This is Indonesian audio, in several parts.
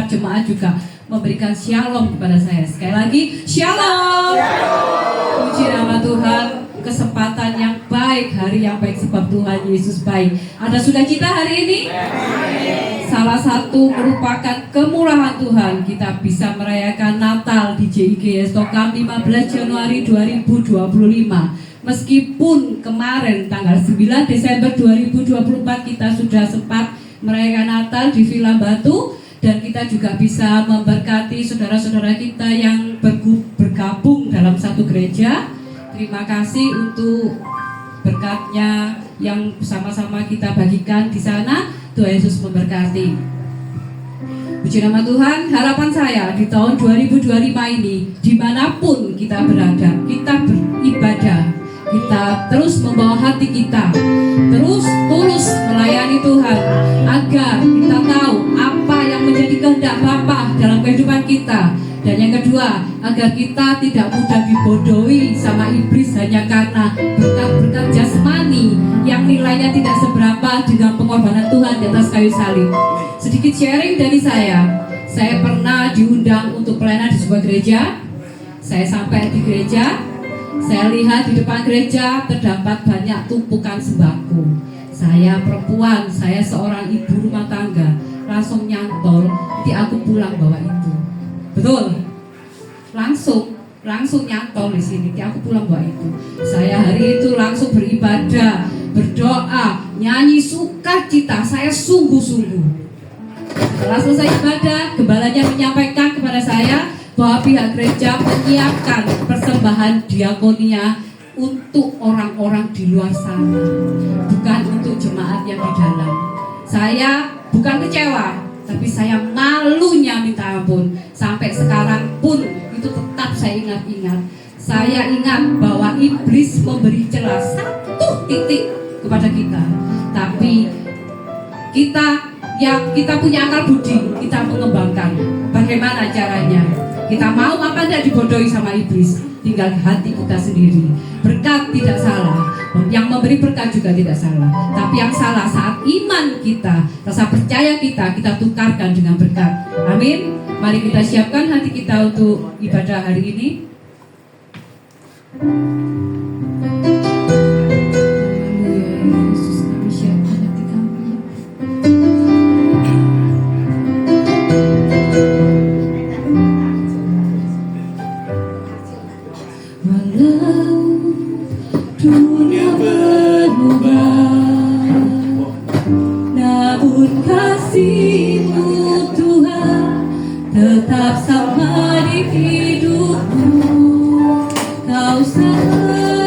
jemaat juga memberikan shalom kepada saya. Sekali lagi, shalom. Puji nama Tuhan, kesempatan yang baik, hari yang baik sebab Tuhan Yesus baik. Ada sukacita hari ini? Salah satu merupakan kemurahan Tuhan, kita bisa merayakan Natal di JIGS Tokam 15 Januari 2025. Meskipun kemarin tanggal 9 Desember 2024 kita sudah sempat merayakan Natal di Villa Batu, dan kita juga bisa memberkati saudara-saudara kita yang bergabung dalam satu gereja. Terima kasih untuk berkatnya yang bersama-sama kita bagikan di sana. Tuhan Yesus memberkati. Puji nama Tuhan. Harapan saya di tahun 2025 ini, dimanapun kita berada, kita beribadah, kita terus membawa hati kita, terus tulus melayani Tuhan, agar kita tahu apa yang menjadi kehendak Bapa dalam kehidupan kita. Dan yang kedua, agar kita tidak mudah dibodohi sama iblis hanya karena berkat-berkat jasmani yang nilainya tidak seberapa dengan pengorbanan Tuhan di atas kayu salib. Sedikit sharing dari saya pernah diundang untuk pelayanan di sebuah gereja. Saya sampai di gereja, saya lihat di depan gereja terdapat banyak tumpukan sembako. Saya perempuan, saya seorang ibu rumah tangga, langsung nyantol, nanti aku pulang bawa itu. Betul, langsung nyantol di sini. Aku pulang bawa itu. Saya hari itu langsung beribadah, berdoa, nyanyi sukacita. Saya sungguh-sungguh. Setelah selesai ibadah, gembalanya menyampaikan kepada saya bahwa pihak gereja menyiapkan persembahan diakonia untuk orang-orang di luar sana, bukan untuk jemaat yang di dalam. Saya bukan kecewa, tapi saya malunya minta ampun. Sampai sekarang pun itu tetap saya ingat-ingat. Saya ingat bahwa iblis memberi celah satu titik kepada kita. Tapi kita punya akal budi, kita mengembangkan. Bagaimana caranya? Kita mau apa tidak dibodohi sama iblis? Tinggal hati kita sendiri. Berkat tidak salah, yang memberi berkat juga tidak salah. Tapi yang salah saat iman kita, rasa percaya kita tukarkan dengan berkat. Amin. Mari kita siapkan hati kita untuk ibadah hari ini. Dunia berubah, namun kasih-Mu Tuhan tetap sama di hidupku. Kau selalu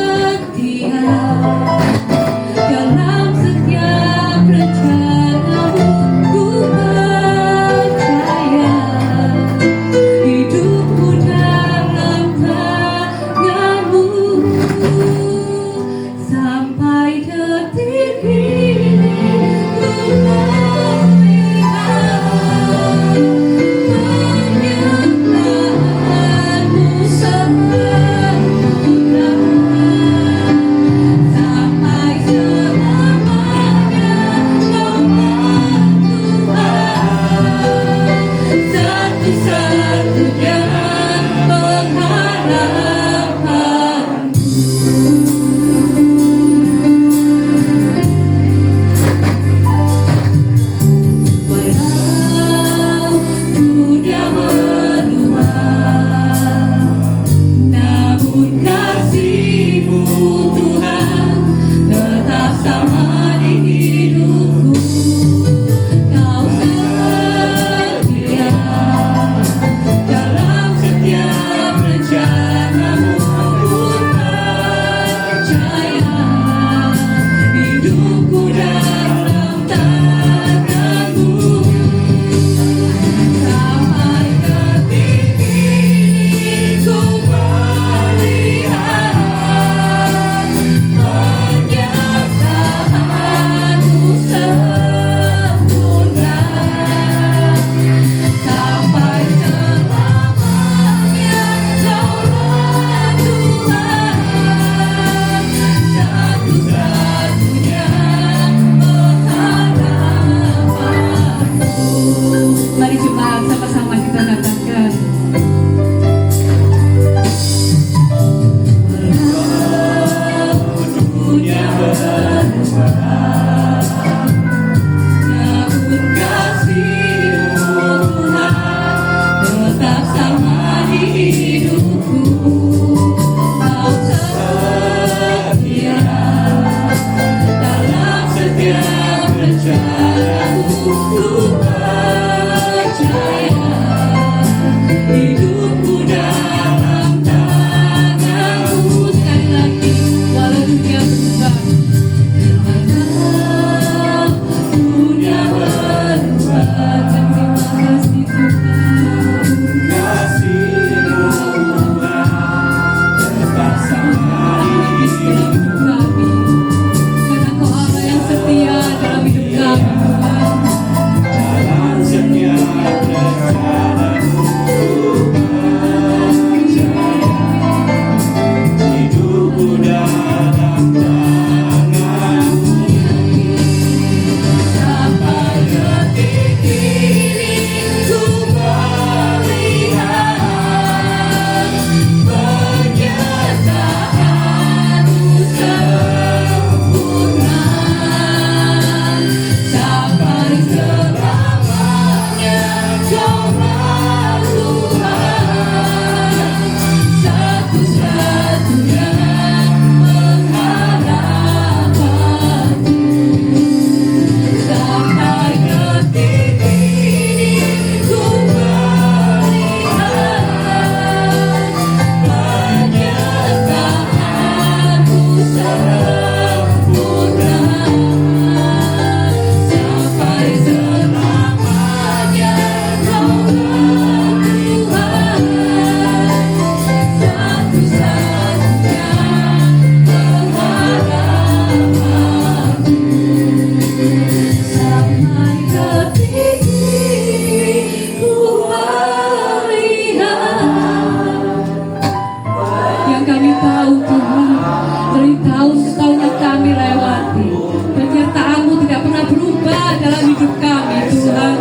kami lewati. Penyertaan-Mu tidak pernah berubah dalam hidup kami, Tuhan.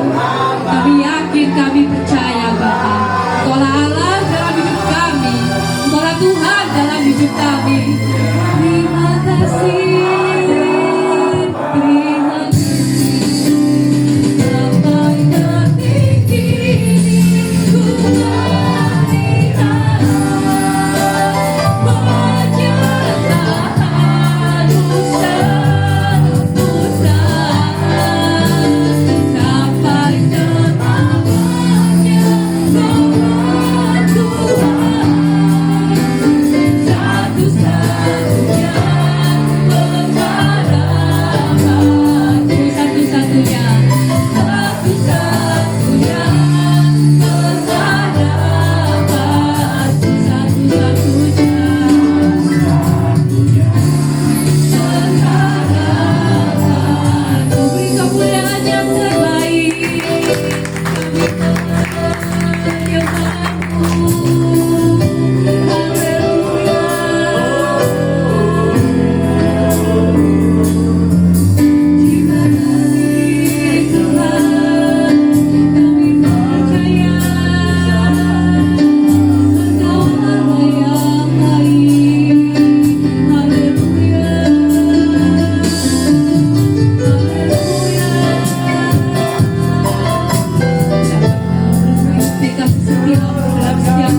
Kami yakin, kami percaya, Bapa. Engkaulah Allah dalam hidup kami. Engkaulah Tuhan dalam hidup kami. Terima kasih. Terima kasih. Sampai detik ini ku menyerahkan sampai selamanya. Tuhan, satu-satunya pengharapanku, satu-satunya pengharapanku, satu-satunya pengharapanku. Beri kemuliaan yang terbaik, kami menyembah-Mu. Haleluya. Terima kasih Tuhan, kami percaya Engkau Allah yang baik. Haleluya. Haleluya. Setiap dalam setiap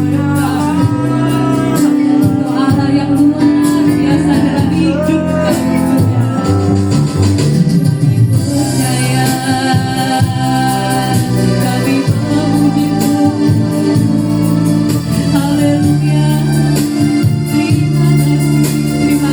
Engkau Allah yang luar biasa dalam hidup kami. Percaya kami memuji-Mu. Haleluya. Terima kasih, terima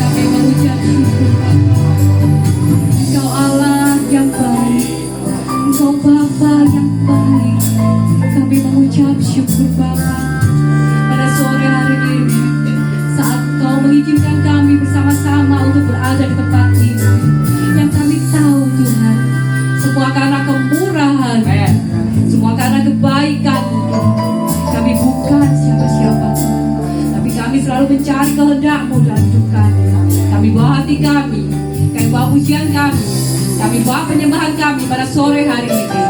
kami mengucap syukur, Engkau Allah yang baik, Engkau Bapa yang baik. Kami mengucap syukur Bapa pada sore hari ini, saat Engkau mengizinkan kami bersama-sama untuk berada di tempat ini. Yang kami tahu Tuhan, semua karena kemurahan, semua karena kebaikan. Kami bukan siapa-siapa Tuhan, tapi kami selalu mencari kehendak-Mu dalam hidup kami. Kami bawa hati kami bawa pujian kami bawa penyembahan kami pada sore hari ini.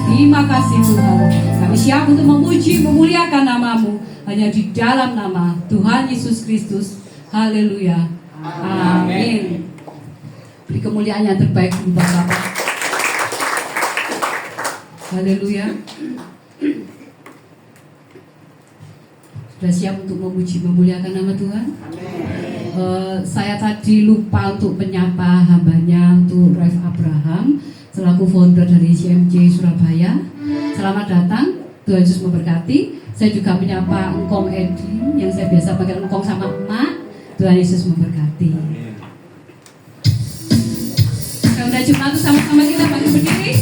Terima kasih Tuhan, kami siap untuk memuji, memuliakan nama-Mu hanya di dalam nama Tuhan Yesus Kristus. Haleluya, amin. Beri kemuliaan yang terbaik untuk Bapak. Haleluya. Sudah siap untuk memuji, memuliakan nama Tuhan? Saya tadi lupa untuk menyapa hambanya, untuk Rev Abraham selaku founder dari CMC Surabaya. Selamat datang, Tuhan Yesus memberkati. Saya juga menyapa Engkong Edi yang saya biasa panggil Engkong sama Emak. Tuhan Yesus memberkati. Kita udah jemaat sama-sama kita bagi berdiri.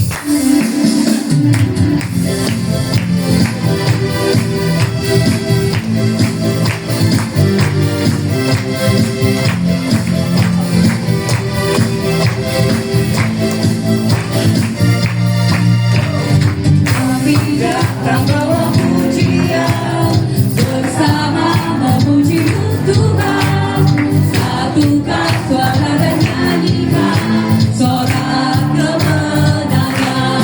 Kami datang bawa pujian, bersama memuji-Mu Tuhan. Satukan suara dan nyanyikan sorak kemenangan.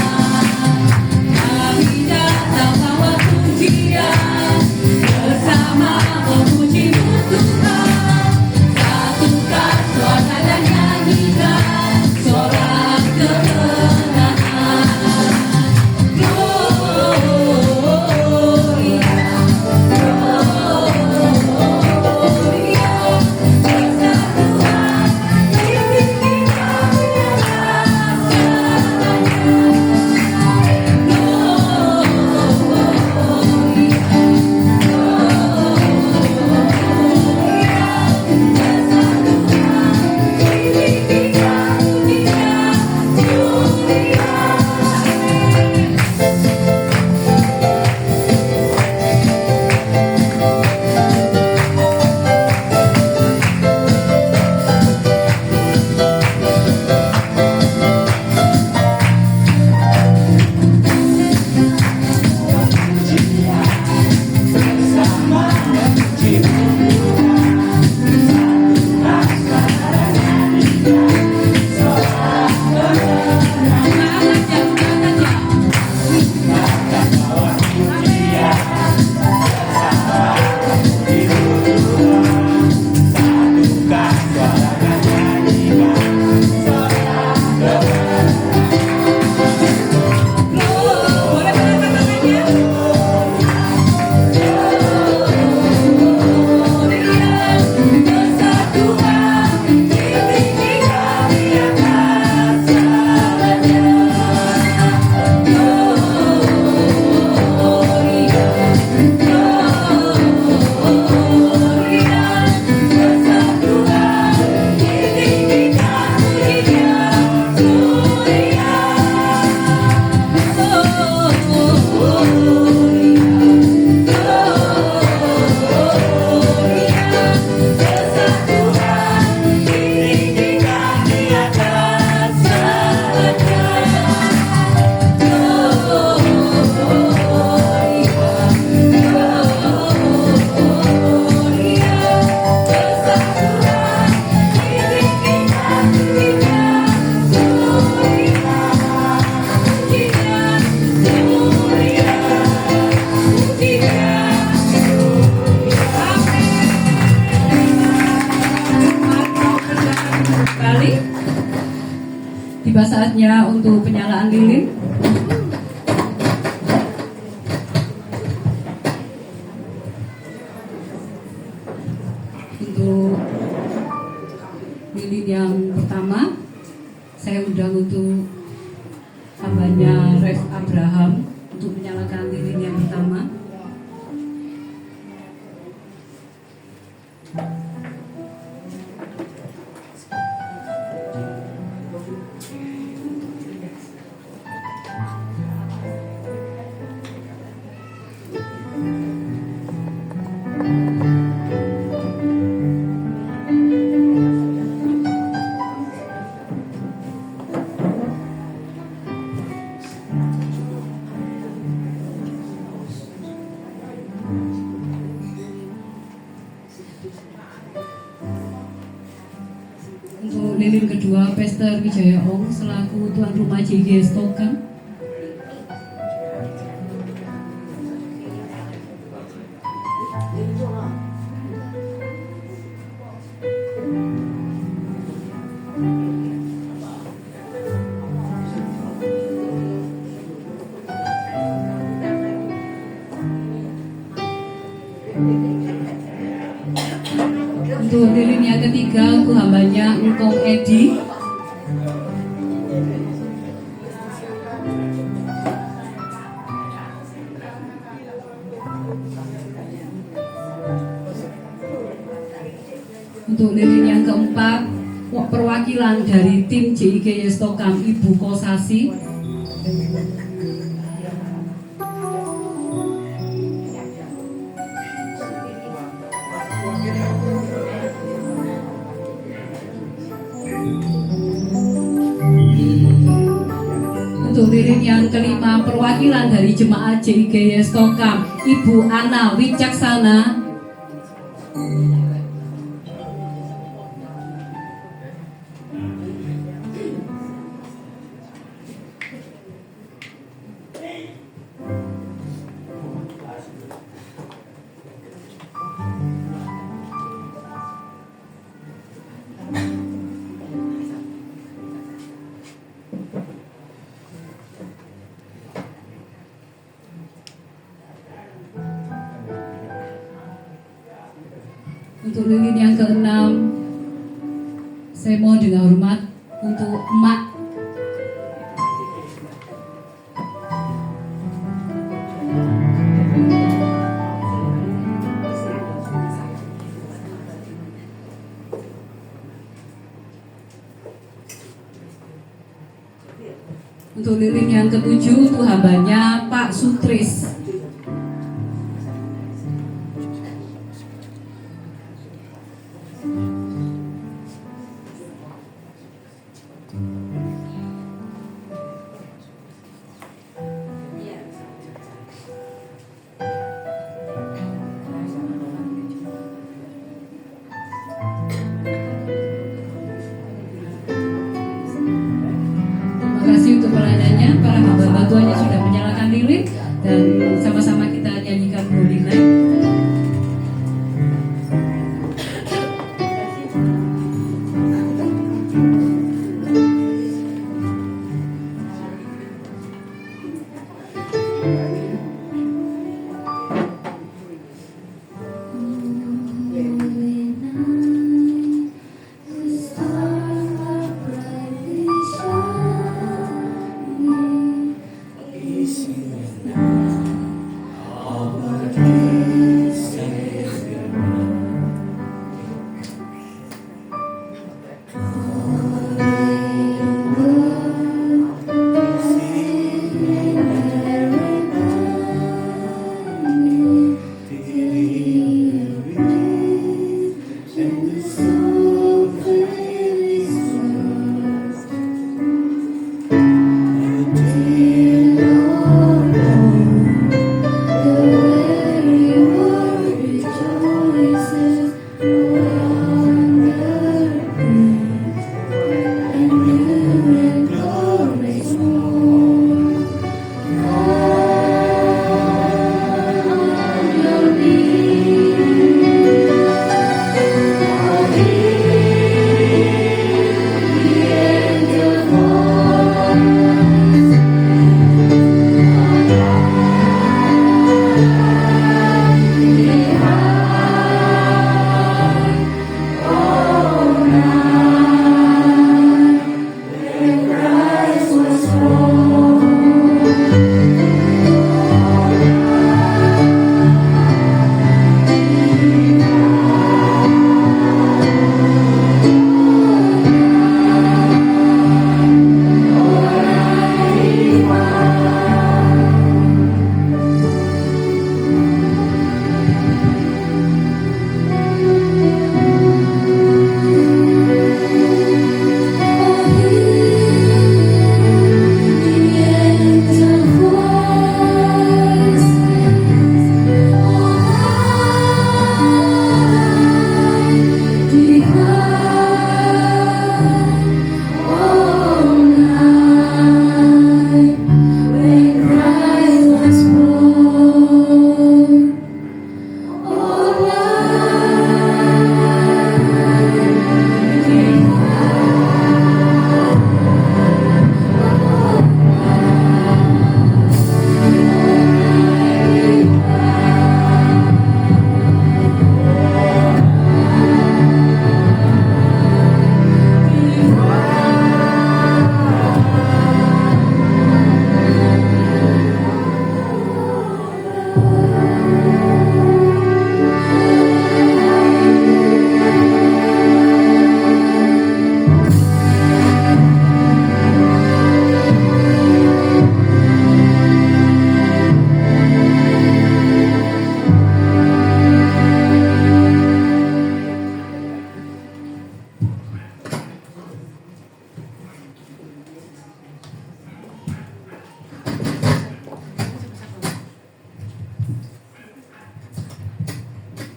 Kami datang tiba saatnya untuk penyalaan lilin. Untuk lilin yang pertama, saya undang untuk hambanya Rev Abraham untuk menyalakan lilin yang pertama. Untuk lilin kedua, Pastor Wijaya Ong selaku tuan rumah JG Stokan. Untuk lilin yang ketiga, untuk hambanya Ngkong Edi. Untuk lilin yang keempat, perwakilan dari tim JIG Stokam, Ibu Kosasi. Untuk lilin yang kelima, perwakilan dari jemaat JIG Stokam, Ibu Ana Wicaksana. Untuk lilin yang keenam, saya mohon dengan hormat untuk Emak. Untuk lilin yang ketujuh, untuk hambanya Pak Sutris. Terima kasih untuk pelayanannya, para hamba Tuhan yang sudah menyalakan lilin, dan sama-sama kita nyanyikan Holy Night.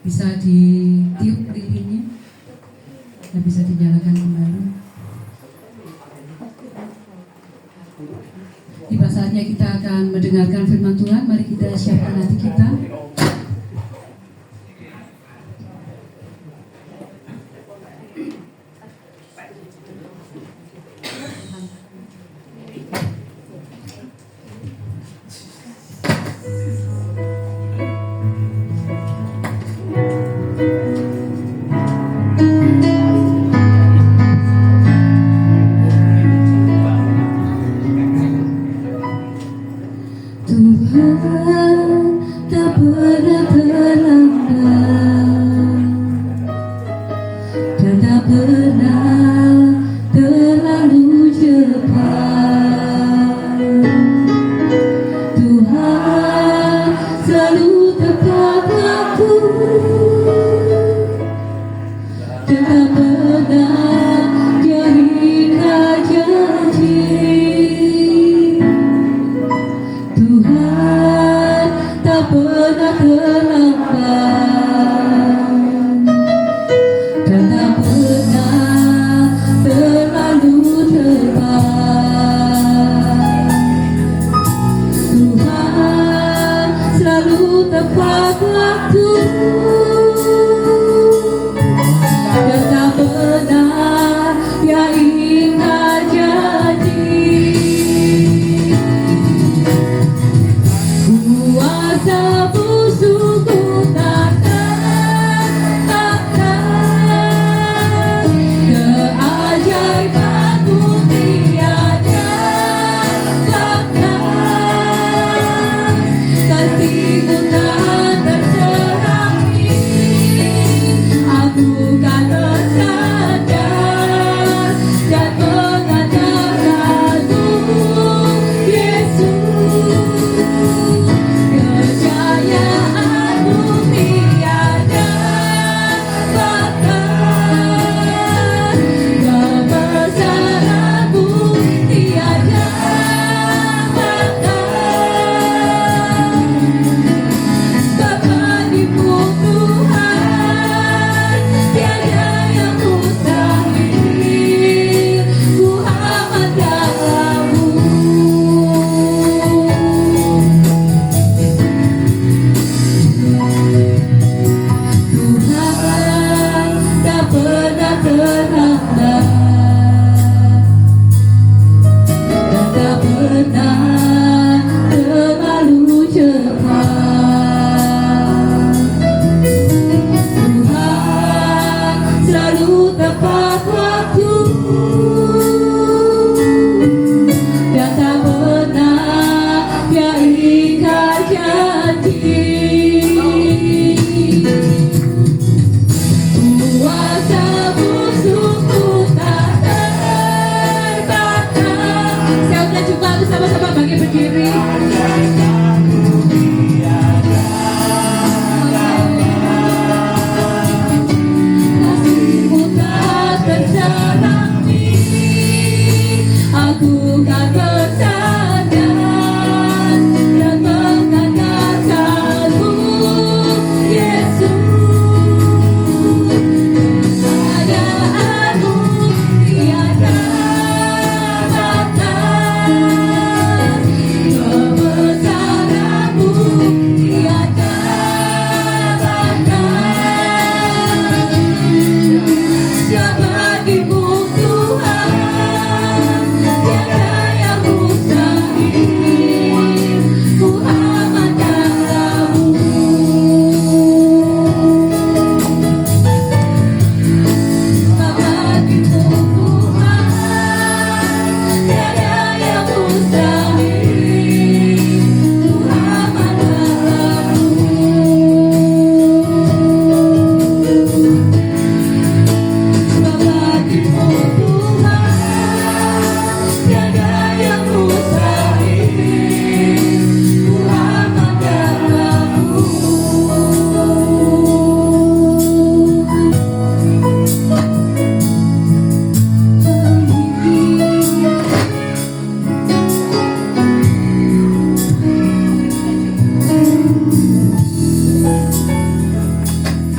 Bisa ditiup lilinnya dan bisa dinyalakan kembali. Tiba saatnya kita akan mendengarkan firman Tuhan. Mari kita siapkan hati kita. Tuhan tak pernah terlambat dan tak pernah terlalu cepat. Tuhan selalu tepat waktu dan tak pernah Dia ingkar janji. Tuhan tak pernah terlambat dan tak pernah terlalu cepat. Tuhan selalu tepat waktu dan tak pernah Dia ingkar janji. Kuasa musuhku tak terkalahkan, keajaibanmu tiada batas, kasihmu tak tercerai.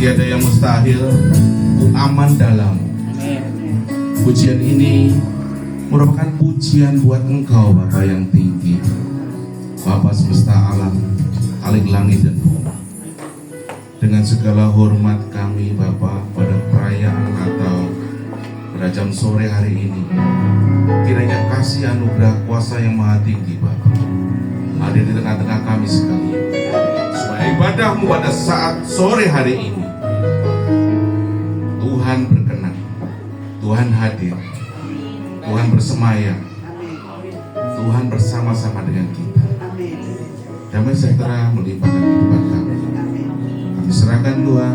Tiada yang mustahil, ku aman dalam. Pujian ini merupakan pujian buat Engkau, Bapa yang tinggi, Bapa semesta alam, Khalik langit dan bumi. Dengan segala hormat kami, Bapa, pada perayaan Natal pada jam sore hari ini, kiranya kasih anugerah kuasa yang maha tinggi, Bapa, hadir di tengah-tengah kami sekalian, supaya ibadahmu pada saat sore hari ini Tuhan berkenan, Tuhan hadir, Tuhan bersemayam, Tuhan bersama-sama dengan kita. Damai sejahtera melimpahkan kehidupan kami. Kami serahkan Tuhan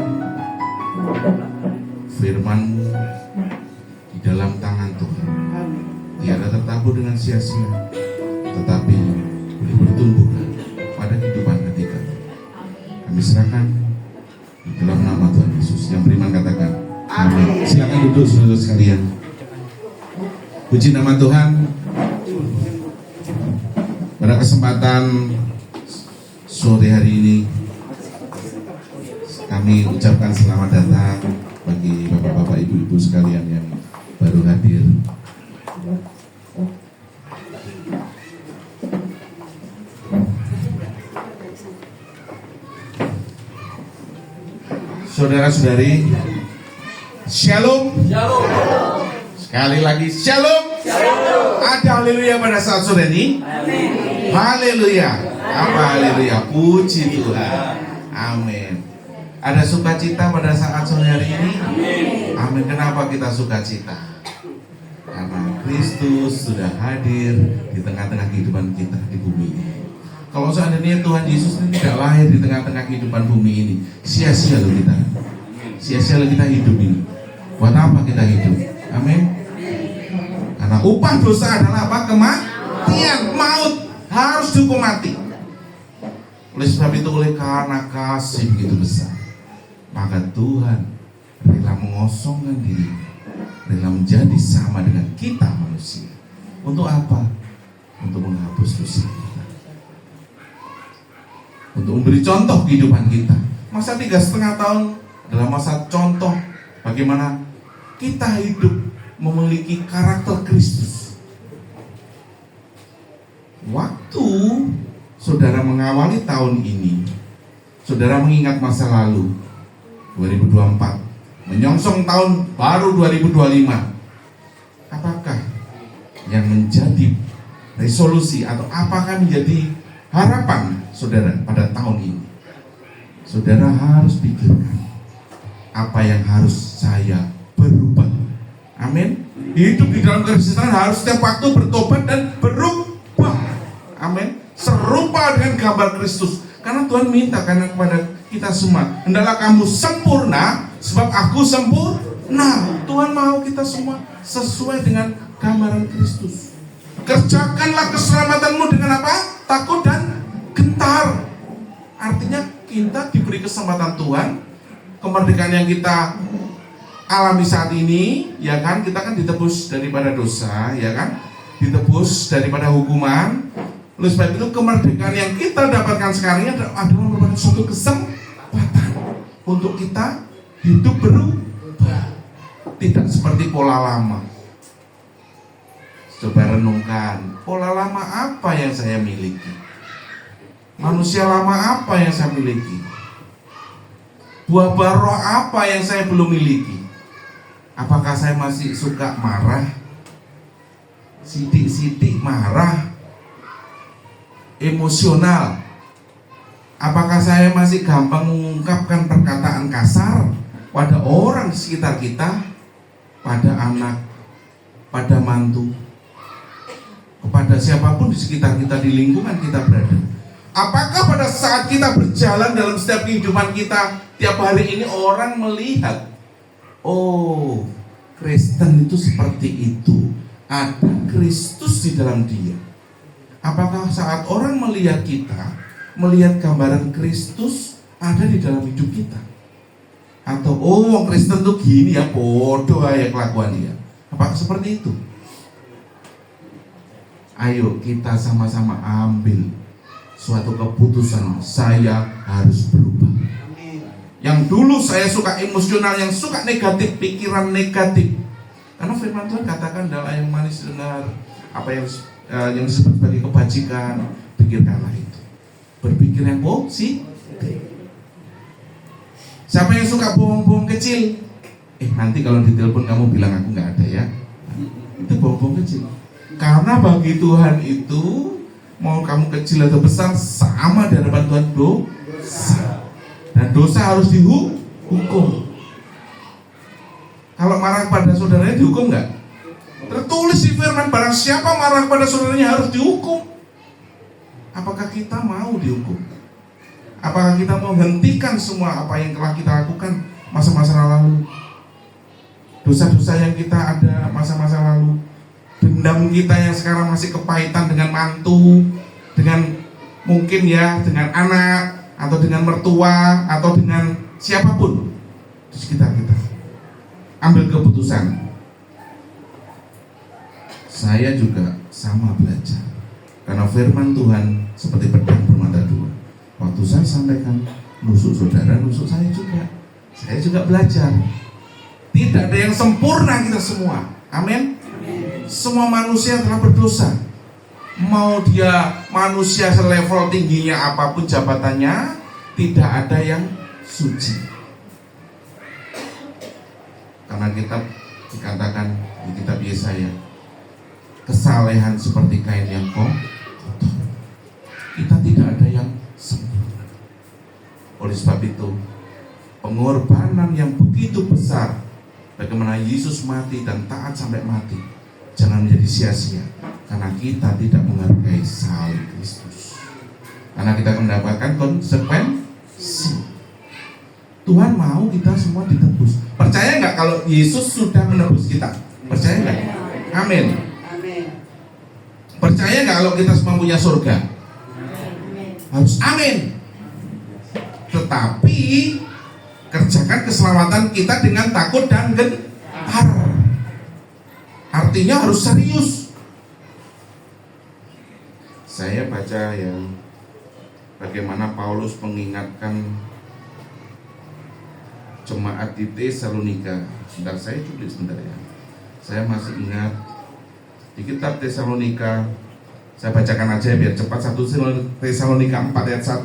firman-Mu di dalam tangan Tuhan. Tiada tertabur dengan sia-sia, tetapi boleh bertumbuh pada kehidupan hati kami. Kami serahkan di dalam nama Tuhan Yesus. Yang beriman katakan amin. Silakan duduk saudara sekalian. Puji nama Tuhan. Pada kesempatan sore hari ini kami ucapkan selamat datang bagi bapak-bapak, ibu-ibu sekalian yang baru hadir. Saudara-saudari, Shalom. Sekali lagi Shalom. Ada haleluya pada saat sore ini. Haleluya. Apa haleluya? Puji Tuhan. Amin. Ada sukacita pada saat sore hari ini? Amin. Kenapa kita sukacita? Karena Kristus sudah hadir di tengah-tengah kehidupan kita di bumi ini. Kalau seandainya Tuhan Yesus ini tidak lahir di tengah-tengah kehidupan bumi ini, sia-sia loh kita. Sia-sia loh kita hidup ini. Buat apa kita hidup? Amin. Karena upah dosa adalah apa? Kematian, maut, harus dihukum mati. Oleh sebab itu, oleh karena kasih begitu besar, maka Tuhan rela mengosongkan diri, rela menjadi sama dengan kita manusia. Untuk apa? Untuk menghapus dosa kita, untuk memberi contoh kehidupan kita. Masa 3,5 tahun dalam masa contoh bagaimana kita hidup memiliki karakter Kristus. Waktu saudara mengawali tahun ini, saudara mengingat masa lalu 2024, menyongsong tahun baru 2025. Apakah yang menjadi resolusi atau apakah menjadi harapan saudara pada tahun ini? Saudara harus pikirkan, apa yang harus saya berubah. Amin. Hidup di dalam Kristinan harus setiap waktu bertobat dan berubah. Amin. Serupa dengan gambar Kristus. Karena Tuhan minta kepada kita semua, hendaklah kamu sempurna sebab aku sempurna. Tuhan mau kita semua sesuai dengan gambaran Kristus. Kerjakanlah keselamatanmu dengan apa? Takut dan gentar. Artinya kita diberi kesempatan Tuhan, kemerdekaan yang kita alami saat ini, ya kan, kita kan ditebus daripada dosa, ya kan, ditebus daripada hukuman. Oleh sebab itu kemerdekaan yang kita dapatkan sekarang ini adalah merupakan suatu kesempatan untuk kita hidup berubah, tidak seperti pola lama. Coba renungkan, pola lama apa yang saya miliki? Manusia lama apa yang saya miliki? Buah roh apa yang saya belum miliki? Apakah saya masih suka marah? Sidik-sidik marah? Emosional? Apakah saya masih gampang mengungkapkan perkataan kasar pada orang di sekitar kita? Pada anak, pada mantu, kepada siapapun di sekitar kita, di lingkungan kita berada. Apakah pada saat kita berjalan dalam setiap kehidupan kita, tiap hari ini orang melihat, oh, Kristen itu seperti itu, ada Kristus di dalam dia. Apakah saat orang melihat kita, melihat gambaran Kristus ada di dalam hidup kita? Atau oh, Kristen tuh gini ya, bodoh ya kelakuan dia. Apakah seperti itu? Ayo kita sama-sama ambil suatu keputusan, saya harus berubah. Yang dulu saya suka emosional, yang suka negatif, pikiran negatif. Karena firman Tuhan katakan dalam yang manis dengar, apa yang disebut sebagai kebajikan, pikirkanlah itu. Berpikir yang positif. Siapa yang suka bohong-bohong kecil? Nanti kalau ditelepon kamu bilang aku nggak ada ya. Itu bohong-bohong kecil. Karena bagi Tuhan itu mau kamu kecil atau besar sama di hadapan Tuhan dosa. Dan dosa harus dihukum. Kalau marah pada saudaranya dihukum nggak? Tertulis di firman, barang siapa marah pada saudaranya harus dihukum. Apakah kita mau dihukum? Apakah kita mau hentikan semua apa yang telah kita lakukan masa-masa lalu? Dosa-dosa yang kita ada masa-masa lalu, dendam kita yang sekarang masih kepahitan dengan mantu, dengan mungkin ya dengan anak, atau dengan mertua, atau dengan siapapun di sekitar kita. Ambil keputusan. Saya juga sama belajar. Karena firman Tuhan seperti pedang bermata dua. Waktu saya sampaikan, nusuk saudara, nusuk saya juga. Saya juga belajar. Tidak ada yang sempurna kita semua. Amin. Semua manusia telah berdosa. Mau dia manusia selevel tingginya apapun jabatannya, tidak ada yang suci. Karena kitab dikatakan di kitab Yesaya, kesalehan seperti kain yang kotor. Kita tidak ada yang sempurna. Oleh sebab itu, pengorbanan yang begitu besar, bagaimana Yesus mati dan taat sampai mati, jangan menjadi sia-sia. Karena kita tidak menghargai salib Kristus. Karena kita mendapatkan konsekuensi. Tuhan mau kita semua ditebus. Percaya nggak kalau Yesus sudah menebus kita? Percaya nggak? Amin. Percaya nggak kalau kita semua punya surga? Harus amin. Tetapi kerjakan keselamatan kita dengan takut dan gentar. Artinya harus serius. Saya baca ya bagaimana Paulus mengingatkan jemaat di Tesalonika. Sebentar, saya tulis sebentar ya. Saya masih ingat di kitab Tesalonika. Saya bacakan aja biar cepat. 1 Tesalonika 4 ayat 1.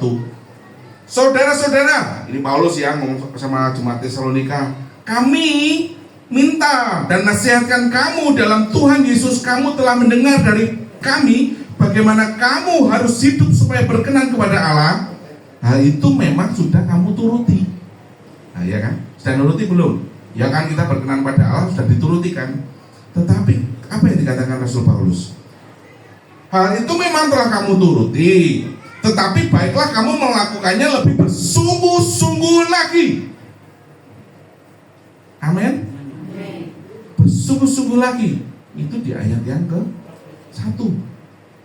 Saudara-saudara, ini Paulus ya ngomong sama jemaat Tesalonika. Kami minta dan nasihatkan kamu dalam Tuhan Yesus. Kamu telah mendengar dari kami bagaimana kamu harus hidup supaya berkenan kepada Allah. Hal itu memang sudah kamu turuti. Nah ya kan? Sudah nuruti belum? Ya kan, kita berkenan pada Allah sudah dituruti kan? Tetapi apa yang dikatakan Rasul Paulus? Hal itu memang telah kamu turuti, tetapi baiklah kamu melakukannya lebih bersungguh-sungguh lagi. Amin. Bersungguh-sungguh lagi. Itu di ayat yang ke-1.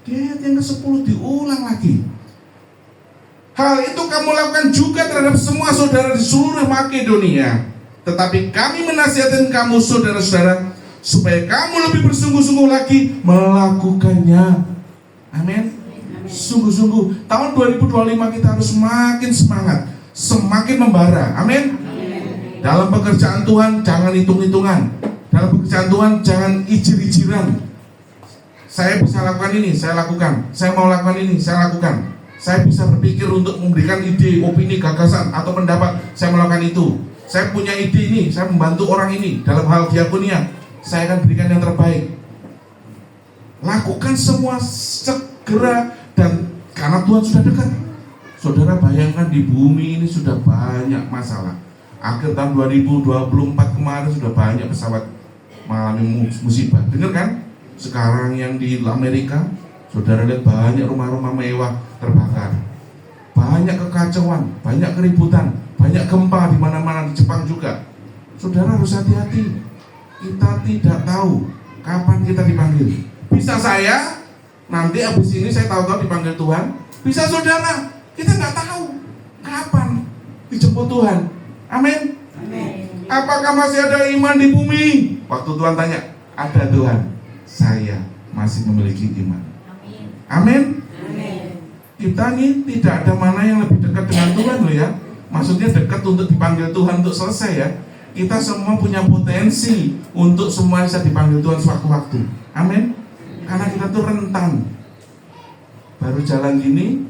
Di ayat yang ke-10 diulang lagi. Hal itu kamu lakukan juga terhadap semua saudara di seluruh Makedonia. Tetapi kami menasihatkan kamu saudara-saudara supaya kamu lebih bersungguh-sungguh lagi melakukannya. Amin. Sungguh-sungguh. Tahun 2025 kita harus semakin semangat, semakin membara. Amin. Dalam pekerjaan Tuhan jangan hitung-hitungan. Dalam pekerjaan Tuhan jangan ijir-ijiran. Saya bisa lakukan ini, saya lakukan. Saya mau lakukan ini, saya lakukan. Saya bisa berpikir untuk memberikan ide, opini, gagasan, atau pendapat. Saya melakukan itu. Saya punya ide ini, saya membantu orang ini dalam hal diakonia. Saya akan berikan yang terbaik. Lakukan semua segera, dan karena Tuhan sudah dekat. Saudara bayangkan di bumi ini sudah banyak masalah. Akhir tahun 2024 kemarin sudah banyak pesawat mengalami musibah. Dengar kan? Sekarang yang di Amerika, saudara lihat banyak rumah-rumah mewah terbakar. Banyak kekacauan, banyak keributan, banyak gempa di mana-mana, di Jepang juga. Saudara harus hati-hati. Kita tidak tahu kapan kita dipanggil. Bisa saya nanti habis ini saya tahu-tahu dipanggil Tuhan. Bisa saudara, kita nggak tahu kapan dijemput Tuhan. Amin. Apakah masih ada iman di bumi? Waktu Tuhan tanya, ada Tuhan. Saya masih memiliki iman. Amin. Kita ini tidak ada mana yang lebih dekat dengan Tuhan loh ya. Maksudnya dekat untuk dipanggil Tuhan untuk selesai ya. Kita semua punya potensi untuk semua bisa dipanggil Tuhan sewaktu-waktu. Amin. Karena kita tuh rentan. Baru jalan gini,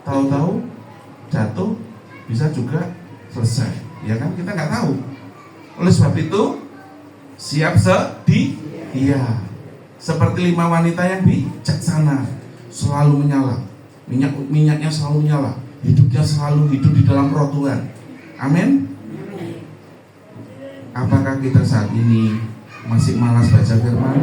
tahu-tahu jatuh, bisa juga selesai. Ya kan? Kita nggak tahu. Oleh sebab itu, siap sedia. Seperti 5 wanita yang bijaksana, selalu menyala. Minyaknya selalu menyala. Hidupnya selalu hidup di dalam roh Tuhan. Amin. Apakah kita saat ini masih malas baca firman?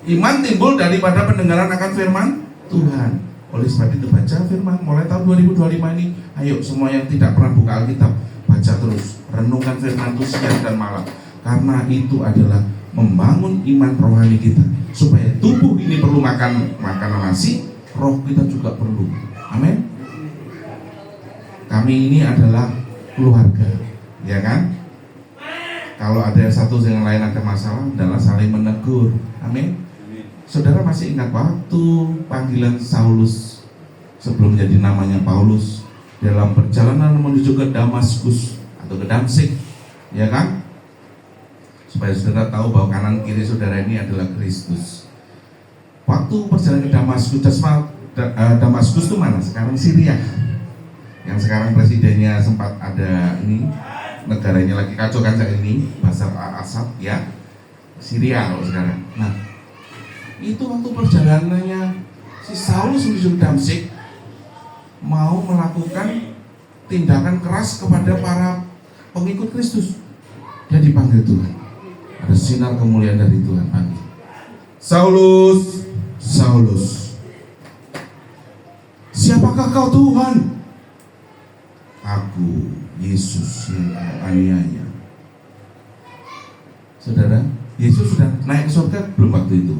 Iman timbul daripada pendengaran akan firman Tuhan. Oleh sebab itu baca firman. Mulai tahun 2025 ini, ayo semua yang tidak pernah buka Alkitab, baca terus. Renungkan firman itu siang dan malam. Karena itu adalah membangun iman rohani kita. Supaya tubuh ini perlu makan makanan nasi, roh kita juga perlu. Amin. Kami ini adalah keluarga, ya kan? Kalau ada yang satu dengan lain ada masalah, adalah saling menegur. Amin. Saudara masih ingat waktu panggilan Saulus sebelum jadi namanya Paulus dalam perjalanan menuju ke Damaskus atau ke Damsik, ya kan? Supaya saudara tahu bahwa kanan kiri saudara ini adalah Kristus. Waktu perjalanan ke Damaskus, Damaskus itu mana? Sekarang Syria. Yang sekarang presidennya sempat ada ini, negaranya lagi kacau kan saat ini, Bashar al-Assad ya, Syria kalau sekarang. Nah, itu waktu perjalanannya si Saulus menuju Damsik mau melakukan tindakan keras kepada para pengikut Kristus. Dia dipanggil Tuhan. Ada sinar kemuliaan dari Tuhan panggil. Saulus, Saulus, siapakah kau Tuhan? Aku Yesus yang kau aniaya. Saudara, Yesus sudah naik ke surga belum waktu itu?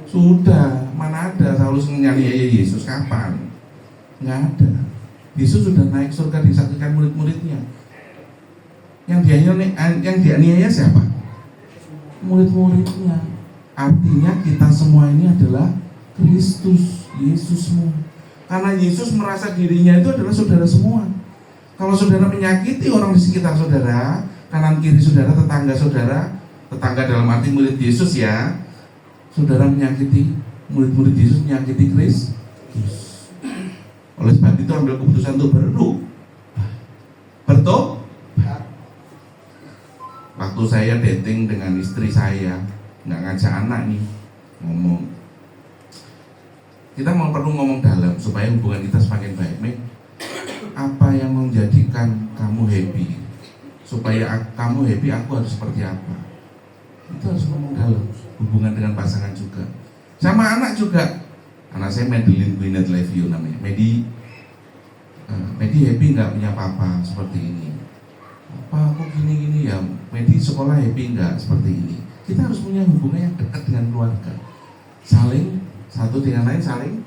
Sudah, mana ada Saulus menganiaya Yesus, kapan? Nggak ada. Yesus sudah naik ke surga disaksikan murid-muridnya. Yang dianiaya siapa? Murid-muridnya. Artinya kita semua ini adalah Kristus, Yesusmu. Karena Yesus merasa dirinya itu adalah saudara semua. Kalau saudara menyakiti orang di sekitar saudara, kanan kiri saudara, tetangga dalam arti murid Yesus ya, saudara menyakiti murid-murid Yesus, menyakiti Kristus. Oleh sebab itu ambil keputusan untuk bertobat. Waktu saya dating dengan istri saya, nggak ngajak anak nih, ngomong. Kita perlu ngomong dalam supaya hubungan kita semakin baik. Apa yang menjadikan kamu happy? Supaya kamu happy, aku harus seperti apa? Itu harus ngomong dalam. Hubungan dengan pasangan juga, sama anak juga. Anak saya Madeline Gwyneth Leview namanya. Medi happy nggak punya papa seperti ini. Apa aku gini ya? Medi sekolah happy nggak seperti ini? Kita harus punya hubungan yang dekat dengan keluarga. Saling satu dengan lain, saling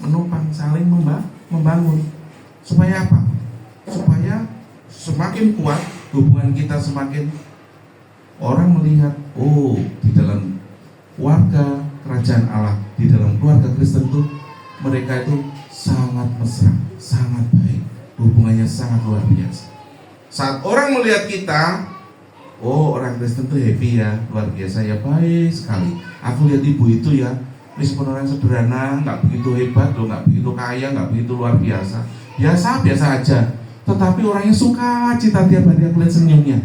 menopang, saling membangun. Supaya apa? Supaya semakin kuat hubungan kita, semakin orang melihat, oh di dalam keluarga kerajaan Allah, di dalam keluarga Kristen itu mereka itu sangat mesra, sangat baik, hubungannya sangat luar biasa. Saat orang melihat kita, oh orang Kristen itu happy ya, luar biasa ya, baik sekali. Aku lihat ibu itu ya, meskipun orang sederhana, nggak begitu hebat loh, nggak begitu kaya, nggak begitu luar biasa, biasa aja. Tetapi orangnya suka cita tiap hari aku lihat senyumnya.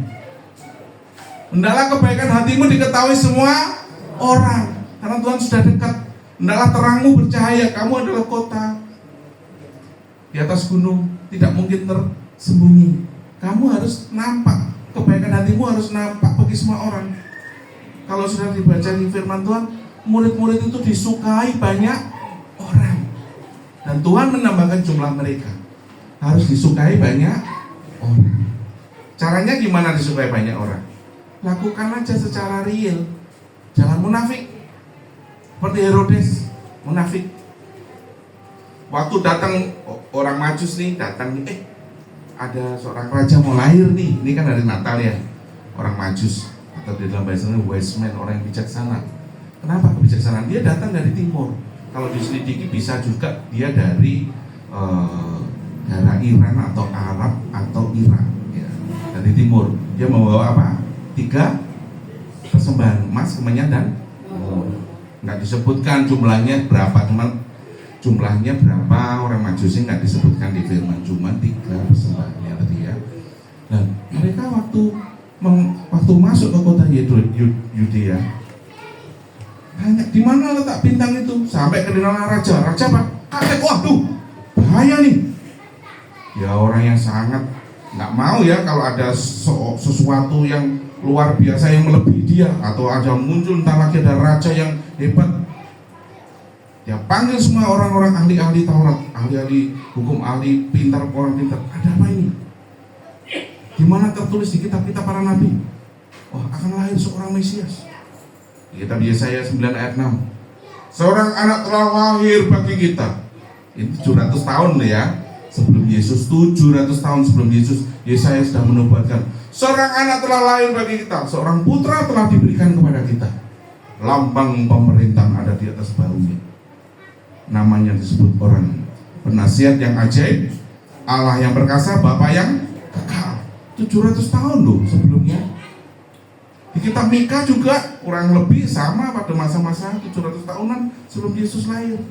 Hendaklah kebaikan hatimu diketahui semua orang, karena Tuhan sudah dekat. Hendaklah terangmu bercahaya, kamu adalah kota di atas gunung, tidak mungkin tersembunyi. Kamu harus nampak, kebaikan hatimu harus nampak bagi semua orang. Kalau sudah dibaca di firman Tuhan, murid-murid itu disukai banyak orang, dan Tuhan menambahkan jumlah mereka. Harus disukai banyak orang. Caranya gimana disukai banyak orang? Lakukan aja secara real. Jangan munafik. Seperti Herodes, munafik. Waktu datang orang Majus nih, datang nih, ada seorang raja mau lahir nih. Ini kan hari Natal ya. Orang Majus, atau di dalam bahasa wise man, orang yang bijaksana. Kenapa kebijaksanaan? Dia datang dari timur. Kalau diselidiki bisa juga dia dari negara Iran atau Arab atau Irak ya, dari timur. Dia membawa apa? 3 persembahan emas, kemenyan dan nggak disebutkan jumlahnya berapa, teman. Jumlahnya berapa orang Majusi nggak disebutkan di firman, cuma 3 persembahannya tadi ya. Dan mereka waktu masuk ke kota Yudea, tanya di mana letak bintang itu, sampai kedengaran raja apa? Kaget, waduh, bahaya nih. Ya orang yang sangat nggak mau ya kalau ada sesuatu yang luar biasa yang melebihi dia, atau ada muncul entah lagi ada raja yang hebat. Dia panggil semua orang-orang ahli-ahli Taurat, ahli-ahli hukum, ahli pintar, orang pintar. Ada apa ini? Di mana tertulis di kitab-kitab para nabi? Wah, akan lahir seorang Mesias. Di kitab Yesaya 9 ayat 6. Seorang anak telah lahir bagi kita. Ini 700 tahun ya. Sebelum Yesus, 700 tahun sebelum Yesus, Yesaya sudah menubuatkan, seorang anak telah lahir bagi kita, seorang putra telah diberikan kepada kita. Lambang pemerintahan ada di atas bahunya. Namanya disebut orang penasihat yang ajaib, Allah yang perkasa, Bapa yang kekal. 700 tahun loh sebelumnya. Di kitab Mika juga kurang lebih sama pada masa-masa 700 tahunan sebelum Yesus lahir.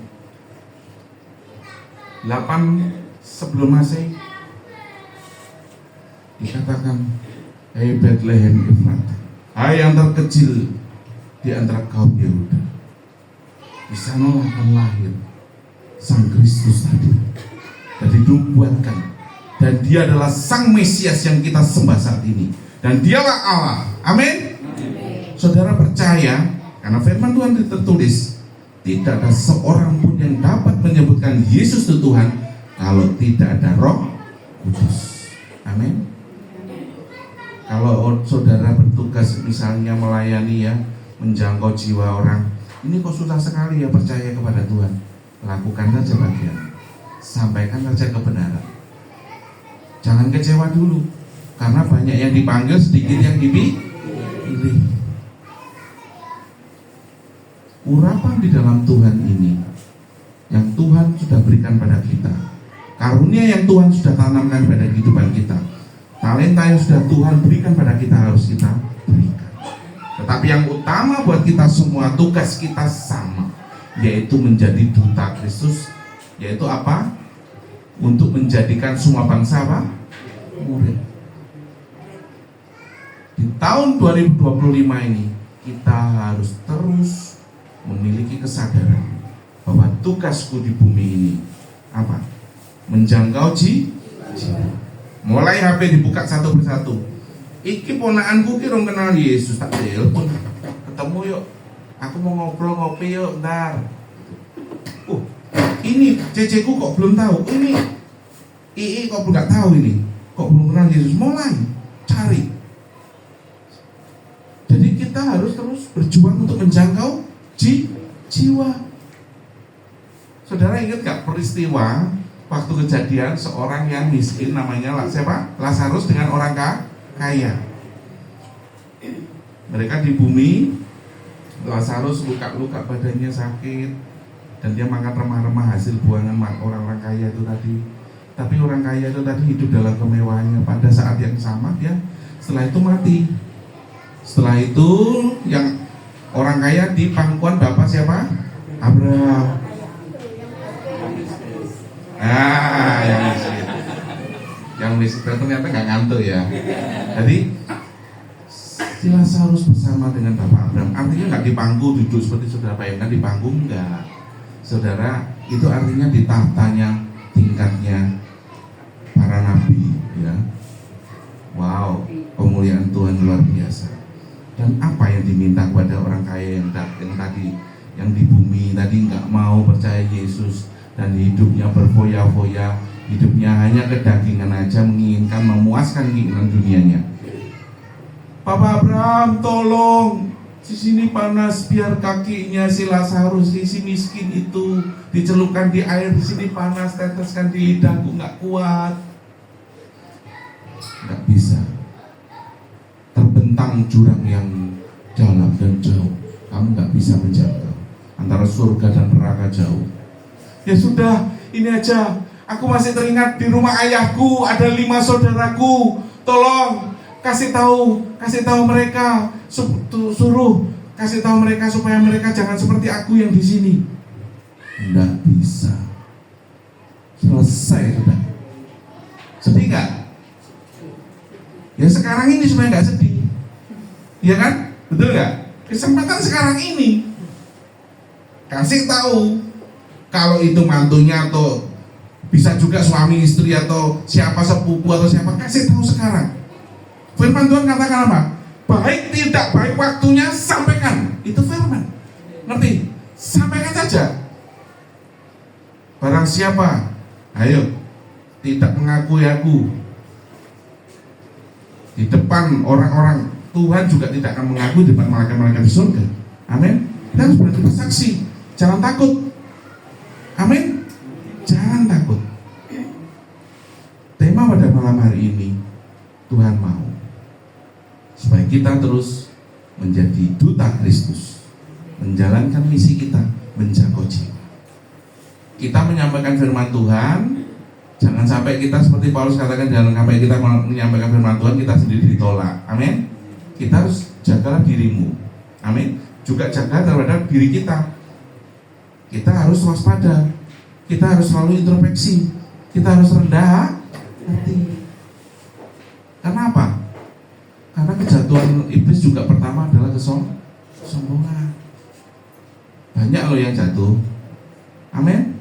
8 sebelum Masehi dikatakan, hai Bethlehem Efratah, hai yang terkecil di antara kaum Yehuda, di sanalah akan lahir Sang Kristus tadi, dan dinubuatkan, dan dia adalah Sang Mesias yang kita sembah saat ini, dan dialah Allah. Amin. Saudara percaya, karena firman Tuhan tertulis, tidak ada seorang pun yang dapat menyebutkan Yesus itu Tuhan kalau tidak ada Roh Kudus. Amin. Kalau saudara bertugas misalnya melayani ya, menjangkau jiwa orang, ini kok susah sekali ya percaya kepada Tuhan. Lakukan saja bagian, sampaikan saja kebenaran. Jangan kecewa dulu, karena banyak yang dipanggil, sedikit yang dipilih. Urapan di dalam Tuhan ini yang Tuhan sudah berikan pada kita, karunia yang Tuhan sudah tanamkan pada kehidupan kita, talenta yang sudah Tuhan berikan pada kita harus kita berikan. Tetapi yang utama buat kita semua, tugas kita sama, yaitu menjadi duta Kristus. Yaitu apa? Untuk menjadikan semua bangsa apa? Murid. Di tahun 2025 ini kita harus terus memiliki kesadaran bahwa tugasku di bumi ini apa? Menjangkau jiwa. Mulai HP dibuka satu persatu. Iki ponakanku ki rong kenal Yesus, tak telepon. Ketemu yuk. Aku mau ngobrol ngopi yuk, ntar. Ini ceceku kok belum tahu. Ini II kok nggak tahu ini. Kok belum kenal Yesus. Mulai cari. Jadi kita harus terus berjuang untuk menjangkau jiwa. Saudara ingat gak peristiwa waktu kejadian seorang yang miskin namanya siapa? Lazarus dengan orang kaya. Mereka di bumi, Lazarus luka-luka badannya sakit, dan dia makan remah-remah hasil buangan orang-orang kaya itu tadi. Tapi orang kaya itu tadi hidup dalam kemewahannya. Pada saat yang sama dia setelah itu mati. Setelah itu yang orang kaya di pangkuan bapak siapa? Abraham. Yang miskin ternyata nggak ngantuk ya. Jadi si Lazarus bersama dengan bapak Abraham, artinya nggak di pangku duduk seperti saudara bayangkan di panggung, enggak. Saudara, itu artinya di tahtanya, tingkatnya para nabi ya. Wow, kemuliaan Tuhan luar biasa. Dan apa yang diminta kepada orang kaya yang tadi, yang di bumi tadi nggak mau percaya Yesus dan hidupnya berfoya-foya, hidupnya hanya kedagingan aja, menginginkan memuaskan keinginan dunianya. Papa Abraham, tolong, di sini panas, biar kakinya si Lazarus, si miskin itu dicelupkan di air, di sini panas, teteskan di lidahku, nggak kuat. Nggak bisa. Terbentang jurang yang dalam dan jauh, kamu nggak bisa menjangkau. Antara surga dan neraka jauh. Ya sudah, ini aja, Aku masih teringat di rumah ayahku ada 5 saudaraku. Tolong kasih tahu mereka, kasih tahu mereka supaya mereka jangan seperti aku yang di sini. Tidak bisa. Selesai sudah. Sedih nggak? Ya sekarang ini supaya nggak sedih. Iya kan? Betul nggak? Kesempatan sekarang ini kasih tahu. Kalau itu mantunya atau bisa juga suami istri atau siapa sepupu atau siapa, kasih tahu sekarang. Firman Tuhan katakan apa? Baik tidak baik waktunya sampaikan. Itu firman. Ngerti? Sampaikan saja. Barang siapa, ayo, tidak mengakui aku di depan orang-orang, Tuhan juga tidak akan mengakui di depan malaikat-malaikat di surga. Amin. Kita harus berani bersaksi. Jangan takut. Amin. Jangan takut. Tema pada malam hari ini, Tuhan mau supaya kita terus menjadi duta Kristus, menjalankan misi kita, menjangkau jiwa. Kita menyampaikan firman Tuhan, jangan sampai kita seperti Paulus katakan, jangan sampai kita menyampaikan firman Tuhan kita sendiri ditolak. Amin. Kita harus jagalah dirimu. Amin. Juga jaga terhadap diri kita. Kita harus waspada. Kita harus selalu introspeksi. Kita harus rendah hati. Karena apa? Karena kejatuhan iblis juga pertama adalah kesombongan. Banyak loh yang jatuh. Amin.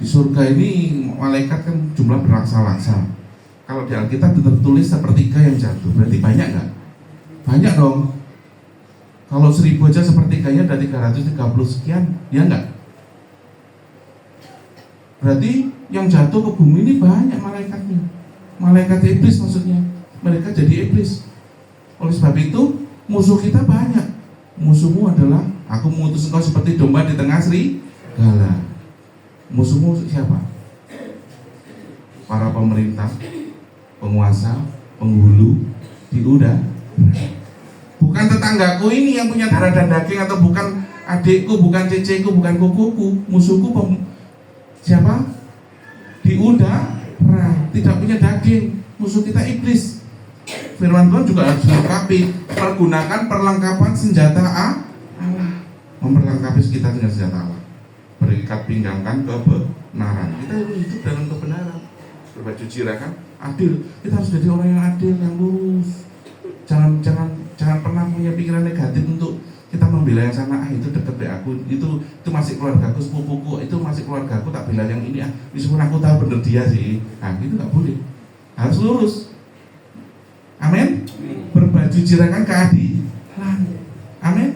Di surga ini malaikat kan jumlah berlaksa-laksa. Kalau di Alkitab tertulis sepertiga yang jatuh, berarti banyak nggak? Banyak dong. Kalau 1000 aja sepertiganya ada 330 sekian, ya enggak? Berarti yang jatuh ke bumi ini banyak malaikatnya. Malaikat iblis maksudnya. Mereka jadi iblis. Oleh sebab itu musuh kita banyak. Musuhmu adalah aku mengutus engkau seperti domba di tengah serigala. Musuhmu siapa? Para pemerintah, penguasa, penghulu di udara. Bukan tetanggaku ini yang punya darah dan daging, atau bukan adikku, bukan ceceku, bukan kukuku. Musuhku siapa? Di udara, tidak punya daging. Musuh kita iblis. Firman Tuhan juga harus dilengkapi. Pergunakan perlengkapan senjata Allah. Memperlengkapi kita dengan senjata Allah. Berikat pinggangkan kebenaran. Kita hidup dalam kebenaran. Berbaju jirakan adil. Kita harus jadi orang yang adil, yang lurus. Jangan pernah punya pikiran negatif untuk kita membela yang sana. Itu dekat deh aku, itu masih keluargaku, sepupuku, itu masih keluargaku, tak bela yang ini. Meskipun aku tahu bener dia sih. Nah, itu nggak boleh. Harus lurus. Amin. Berbaju jirakan keadilan. Amin.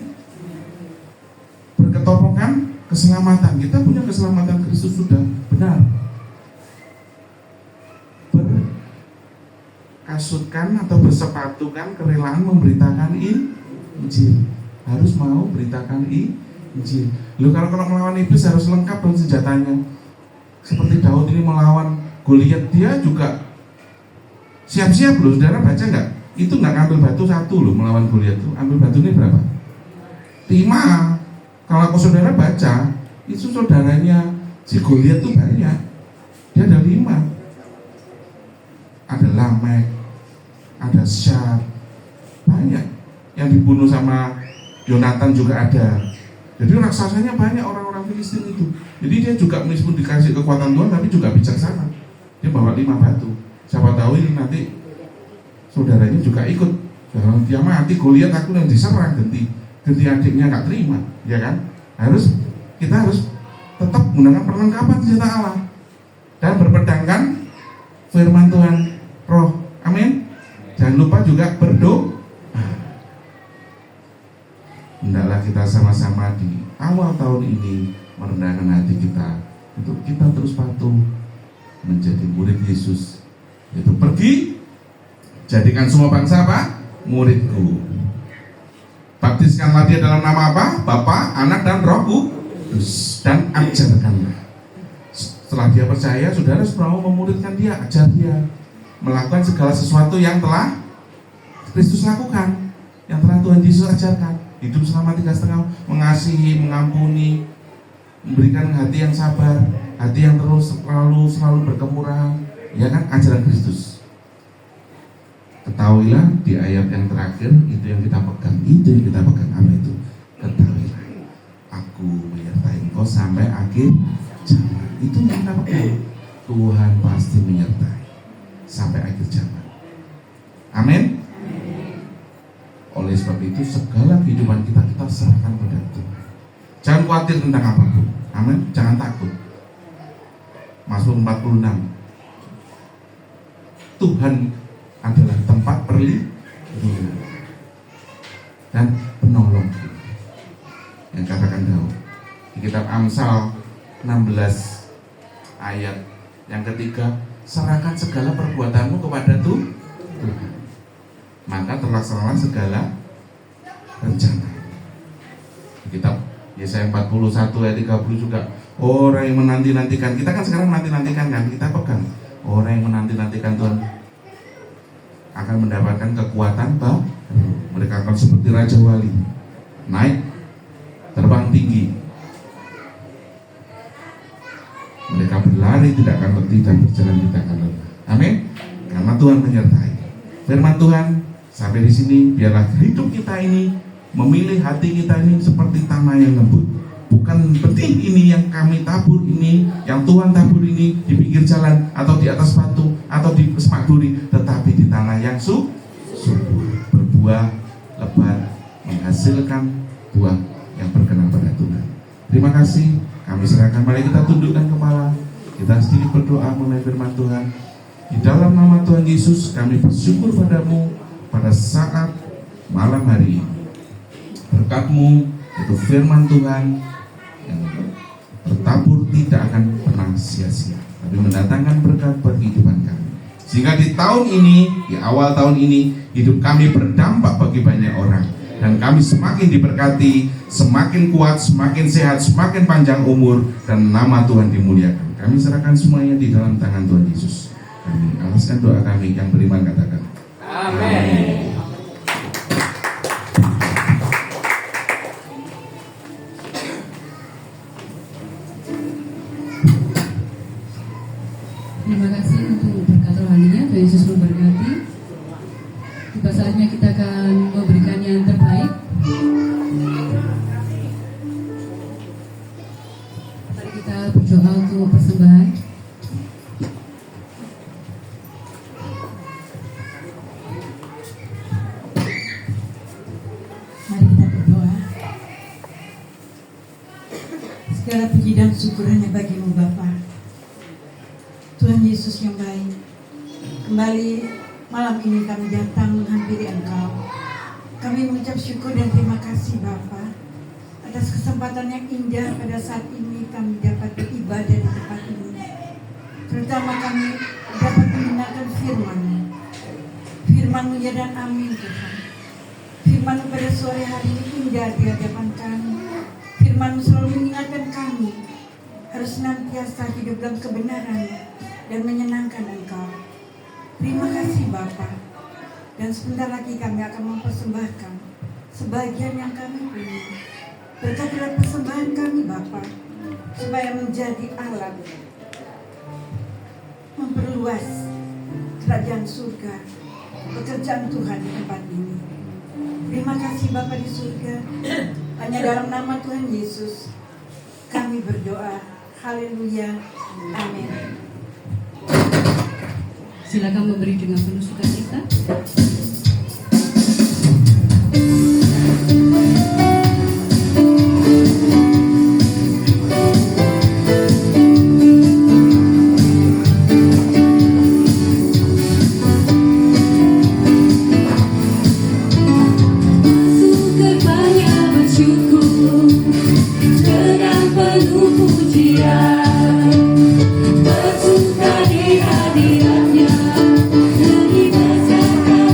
Berketopokan keselamatan. Kita punya keselamatan Kristus sudah benar. Berkasutkan atau bersepatukan kerelaan memberitakan Injil. Harus mau beritakan Injil. Lu kalau melawan iblis harus lengkap dengan senjatanya. Seperti Daud ini melawan Goliat, dia juga siap-siap loh. Saudara baca nggak? Itu nggak ngambil batu satu loh melawan Goliat tuh. Ambil batunya berapa? 5. Kalau saudara baca, itu saudaranya si Goliat tuh banyak. Dia ada 5. Ada Lamek, ada Syar, banyak. Yang dibunuh sama Yonatan juga ada. Jadi raksasanya banyak, orang-orang Filistin itu. Jadi dia juga meskipun dikasih kekuatan Tuhan, tapi juga bijaksana. Dia bawa 5 batu. Siapa tahu ini nanti saudaranya juga ikut. Kalau dia mati, Goliat aku yang diserang, ganti adiknya nggak terima, ya kan? Kita harus tetap menggunakan perlengkapan senjata Allah dan berpedangkan firman Tuhan, Roh. Amin. Jangan lupa juga berdoa. Hendaklah kita sama-sama di awal tahun ini merendahkan hati kita untuk kita terus patuh menjadi murid Yesus. Itu pergi, jadikan semua bangsa apa? Muridku. Baptiskanlah dia dalam nama apa? Bapa, Anak, dan Roh Kudus, dan ajarkanlah. Setelah dia percaya, saudara mau memuridkan dia, ajar dia melakukan segala sesuatu yang telah Kristus lakukan, yang telah Tuhan Yesus ajarkan. Hidup selama 3,5, mengasihi, mengampuni, memberikan hati yang sabar, hati yang terus selalu berkemurahan, ya kan, ajaran Kristus. Ketahuilah di ayat yang terakhir itu yang kita pegang, apa itu? Ketahuilah, aku menyertai engkau sampai akhir zaman. Itu yang kita pegang. Tuhan pasti menyertai sampai akhir zaman. Amin. Oleh sebab itu segala kehidupan kita serahkan pada Tuhan. Jangan khawatir tentang apapun. Amin. Jangan takut. Mazmur 46. Tuhan adalah tempat perlindungan dan penolong. Yang katakan Daud di kitab Amsal 16 ayat yang ketiga, serahkan segala perbuatanmu kepada Tuhan, maka terlaksanalah segala rencana. Di kitab Yesaya 41 ayat 30 juga, orang yang menanti-nantikan, kita kan sekarang menanti-nantikan kan, kita pegang, orang yang menanti-nantikan Tuhan akan mendapatkan kekuatan baru. Mereka akan seperti Raja Wali, naik, terbang tinggi. Mereka berlari tidak akan letih dan berjalan tidak akan lelah. Amin. Karena Tuhan menyertai. Firman Tuhan sampai di sini, biarlah hidup kita ini, memilih hati kita ini seperti tanah yang lembut. Bukan benih ini yang kami tabur ini, yang Tuhan tabur ini di pinggir jalan atau di atas batu atau di semak duri, tetapi di tanah yang subur, berbuah lebat, menghasilkan buah yang berkenan pada Tuhan. Terima kasih. Kami serahkan, mari kita tundukkan kepala, kita sedikit berdoa mengenai firman Tuhan. Di dalam nama Tuhan Yesus, kami bersyukur padamu pada saat malam hari ini. Berkat-Mu, itu firman Tuhan yang bertabur tidak akan pernah sia-sia, tapi mendatangkan berkat buat kehidupan kami. Sehingga di tahun ini, di awal tahun ini, hidup kami berdampak bagi banyak orang. Dan kami semakin diberkati, semakin kuat, semakin sehat, semakin panjang umur, dan nama Tuhan dimuliakan. Kami serahkan semuanya di dalam tangan Tuhan Yesus. Kami alaskan doa kami, yang beriman katakan amin. Terima kasih untuk berkat rohaninya. Tuhan Yesus memberkati. Tiba saatnya kita akan memberikan yang terbaik. Mari kita berdoa untuk persembahan. Mari kita berdoa. Segala puji dan syukur hanya bagi-Mu Bapa. Tuhan Yesus yang baik, kembali malam ini kami datang menghampiri Engkau. Kami mengucap syukur dan terima kasih Bapa atas kesempatan yang indah pada saat ini kami dapat beribadah di tempat ini. Terutama kami dapat mendengarkan firman-Mu. Firman-Mu ya dan amin Tuhan. Firman-Mu pada sore hari ini indah di hadapan kami. Firman-Mu selalu mengingatkan kami harus senantiasa hidup dalam kebenaran dan menyenangkan Engkau. Terima kasih Bapa. Dan sebentar lagi kami akan mempersembahkan sebagian yang kami punya. Berkatilah persembahan kami Bapa, supaya menjadi alat memperluas kerajaan surga, pekerjaan Tuhan di tempat ini. Terima kasih Bapa di surga. Hanya dalam nama Tuhan Yesus kami berdoa. Haleluya. Amin. Silakan memberi dengan penuh sukacita. Bersuka di hadiratnya, demi besarkan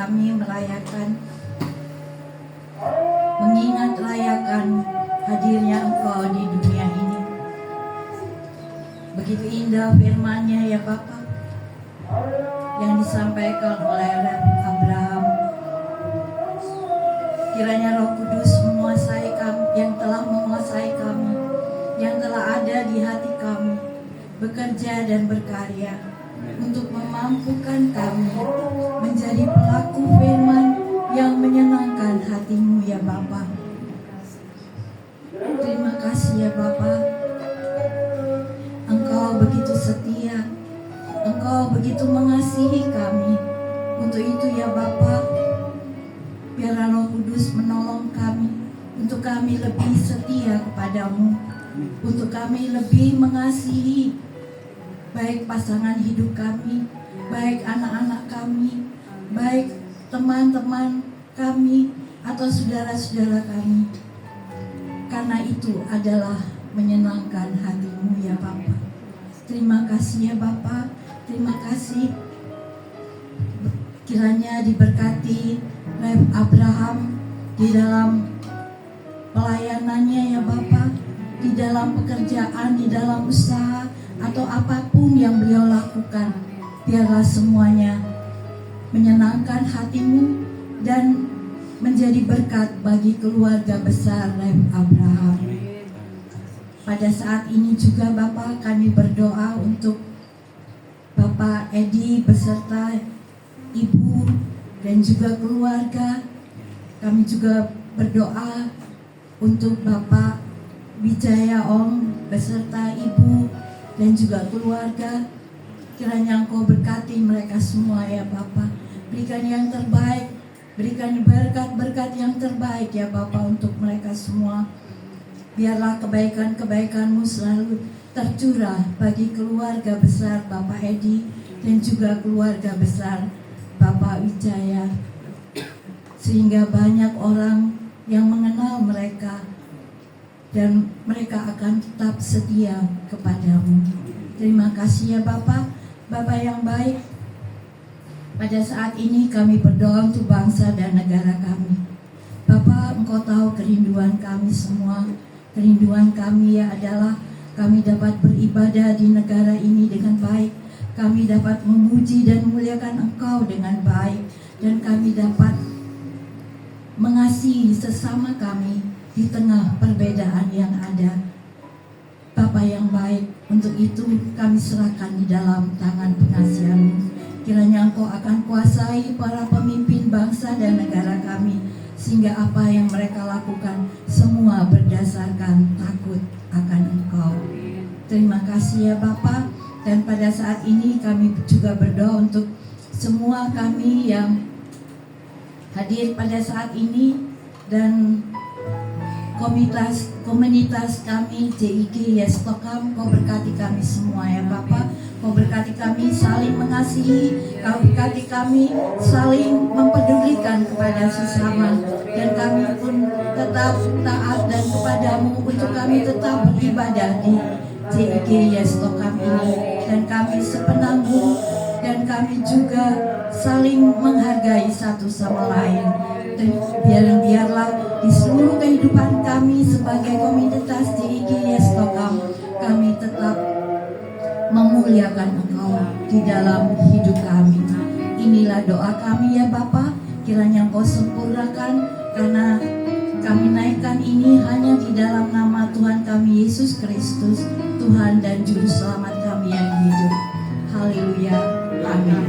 kami mengingat rayakan hadirnya Engkau di dunia ini. Begitu indah firman-Nya ya Bapa, yang disampaikan oleh Abraham. Kiranya Roh Kudus menguasai kami, yang telah menguasai kami, yang telah ada di hati kami, bekerja dan berkarya untuk memampukan kami menjadi pelaku firman yang menyenangkan hati-Mu ya Bapa. Terima kasih ya Bapa, Engkau begitu setia, Engkau begitu mengasihi kami. Untuk itu ya Bapa, biarlah Roh Kudus menolong kami, untuk kami lebih setia kepadamu, untuk kami lebih mengasihi baik pasangan hidup kami, baik anak-anak kami, baik teman-teman kami atau saudara-saudara kami. Karena itu adalah menyenangkan hati-Mu ya Bapa. Terima kasih ya Bapa, terima kasih. Kiranya diberkati Rev Abraham di dalam pelayanannya ya Bapa, di dalam pekerjaan, di dalam usaha atau apapun yang beliau lakukan. Biarlah semuanya menyenangkan hati-Mu dan menjadi berkat bagi keluarga besar Rev Abraham. Pada saat ini juga Bapak, kami berdoa untuk Bapak Edi beserta Ibu dan juga keluarga. Kami juga berdoa untuk Bapak Wijaya Om beserta Ibu dan juga keluarga. Kiranya Engkau berkati mereka semua ya Bapak. Berikan yang terbaik, berikan berkat-berkat yang terbaik ya Bapak untuk mereka semua. Biarlah kebaikan-kebaikan-Mu selalu tercurah bagi keluarga besar Bapak Edi dan juga keluarga besar Bapak Wijaya, sehingga banyak orang yang mengenal mereka dan mereka akan tetap setia kepadamu. Terima kasih ya Bapak, Bapak yang baik. Pada saat ini kami berdoa untuk bangsa dan negara kami. Bapak, Engkau tahu kerinduan kami semua. Kerinduan kami adalah kami dapat beribadah di negara ini dengan baik. Kami dapat memuji dan memuliakan Engkau dengan baik. Dan kami dapat mengasihi sesama kami di tengah perbedaan yang ada. Bapa yang baik, untuk itu kami serahkan di dalam tangan pengasihan-Mu. Kiranya Engkau akan kuasai para pemimpin bangsa dan negara kami, sehingga apa yang mereka lakukan semua berdasarkan takut akan Engkau. Terima kasih ya Bapa. Dan pada saat ini kami juga berdoa untuk semua kami yang hadir pada saat ini dan komunitas kami JIG Yestokam. Kau berkati kami semua ya Bapak. Kau berkati kami saling mengasihi, Kau berkati kami saling mempedulikan kepada sesama, dan kami pun tetap taat dan kepadamu untuk kami tetap beribadah di JIG Yestokam ini. Dan kami sepenanggung, dan kami juga saling menghargai satu sama lain. Biarlah di seluruh kehidupan kami sebagai komunitas JIG Yestokam, kami tetap memuliakan Engkau di dalam hidup kami. Inilah doa kami ya Bapa, kiranya Engkau sempurnakan, karena kami naikkan ini hanya di dalam nama Tuhan kami Yesus Kristus, Tuhan dan Juru Selamat kami yang hidup. Haleluya, amin.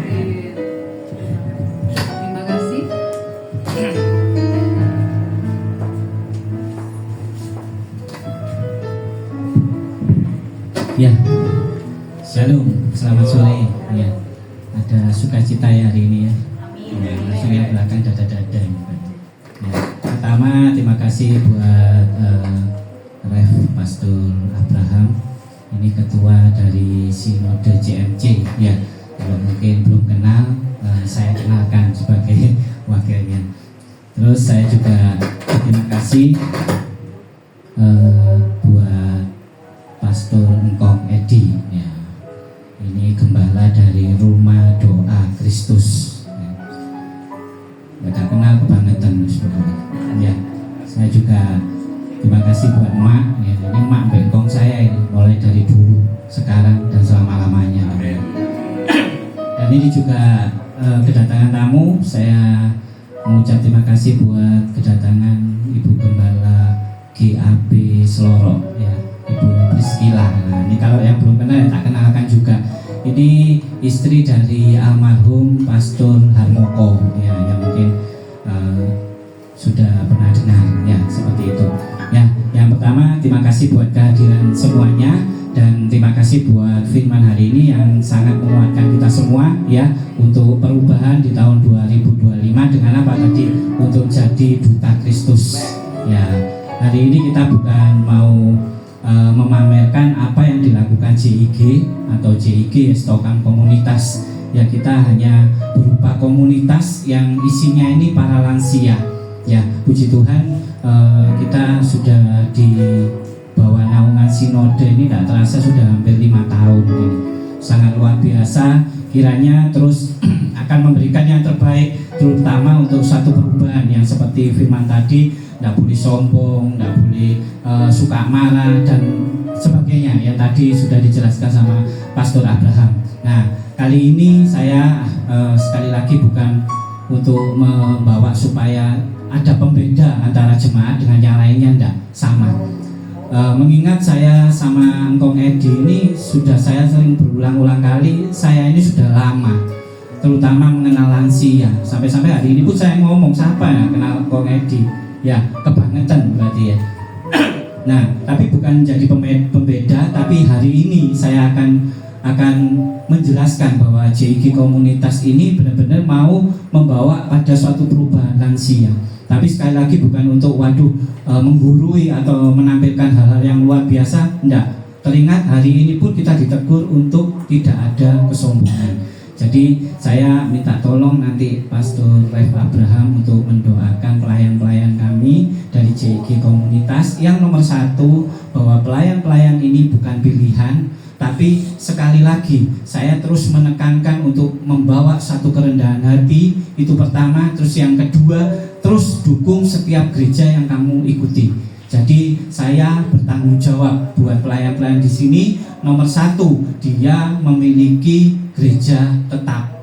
Terima kasih. Ya, Shalom, selamat sore. Ya, ada sukacita ya hari ini ya. Ya, langsung yang belakang dada-dada. Ya, pertama terima kasih buat Rev Pastor Abraham. Ini ketua dari Sinode JMC. Ya, kalau mungkin belum kenal, saya kenalkan sebagai wakilnya. Terus saya juga terima kasih buat Pastor Engkong Edi. Ya, ini gembala dari Rumah Doa Kristus. Ya. juga terima kasih buat emak ya. Ini emak bengkong saya ini mulai dari dulu, sekarang dan selama-lamanya. Dan ini juga kedatangan tamu, saya mengucap terima kasih buat kedatangan Ibu Gembala GAB Seloro ya, Ibu Priscilla. Nah, ini kalau yang belum kenal tak kenalkan juga. Ini istri dari almarhum Pastor Harmoko ya, yang mungkin sudah pernah dengar ya, seperti itu. Ya, yang pertama terima kasih buat kehadiran semuanya dan terima kasih buat firman hari ini yang sangat menguatkan kita semua ya, untuk perubahan di tahun 2025 dengan apa tadi? Untuk jadi duta Kristus. Ya, hari ini kita bukan mau memamerkan apa yang dilakukan JIG atau JIG Stokam Komunitas. Ya, kita hanya berupa komunitas yang isinya ini para lansia. Ya, puji Tuhan, kita sudah di bawah naungan sinode ini tidak terasa sudah hampir 5 tahun ini. Sangat luar biasa, kiranya terus akan memberikan yang terbaik, terutama untuk satu perubahan yang seperti firman tadi, tidak boleh sombong, tidak boleh suka marah dan sebagainya yang tadi sudah dijelaskan sama Pastor Abraham. Nah, kali ini saya sekali lagi bukan untuk membawa supaya ada pembeda antara jemaat dengan yang lainnya, enggak, sama. Mengingat saya sama Engkong Edi ini sudah saya sering berulang-ulang kali, saya ini sudah lama terutama mengenal lansia. Sampai-sampai hari ini pun saya ngomong siapa ya kenal Engkong Edi. Ya, kebangetan berarti ya. Nah, tapi bukan jadi pembeda, tapi hari ini saya akan menjelaskan bahwa JIG komunitas ini benar-benar mau membawa pada suatu perubahan lansia. Tapi sekali lagi bukan untuk menggurui atau menampilkan hal-hal yang luar biasa, enggak. Teringat hari ini pun kita ditegur untuk tidak ada kesombongan. Jadi saya minta tolong nanti Pastor Leif Abraham untuk mendoakan pelayan-pelayan kami dari JIG komunitas. Yang nomor 1, bahwa pelayan-pelayan ini bukan pilihan, tapi sekali lagi saya terus menekankan untuk membawa satu kerendahan hati, itu pertama. Terus yang kedua, terus dukung setiap gereja yang kamu ikuti. Jadi saya bertanggung jawab buat pelayan-pelayan di sini. Nomor 1, dia memiliki gereja tetap.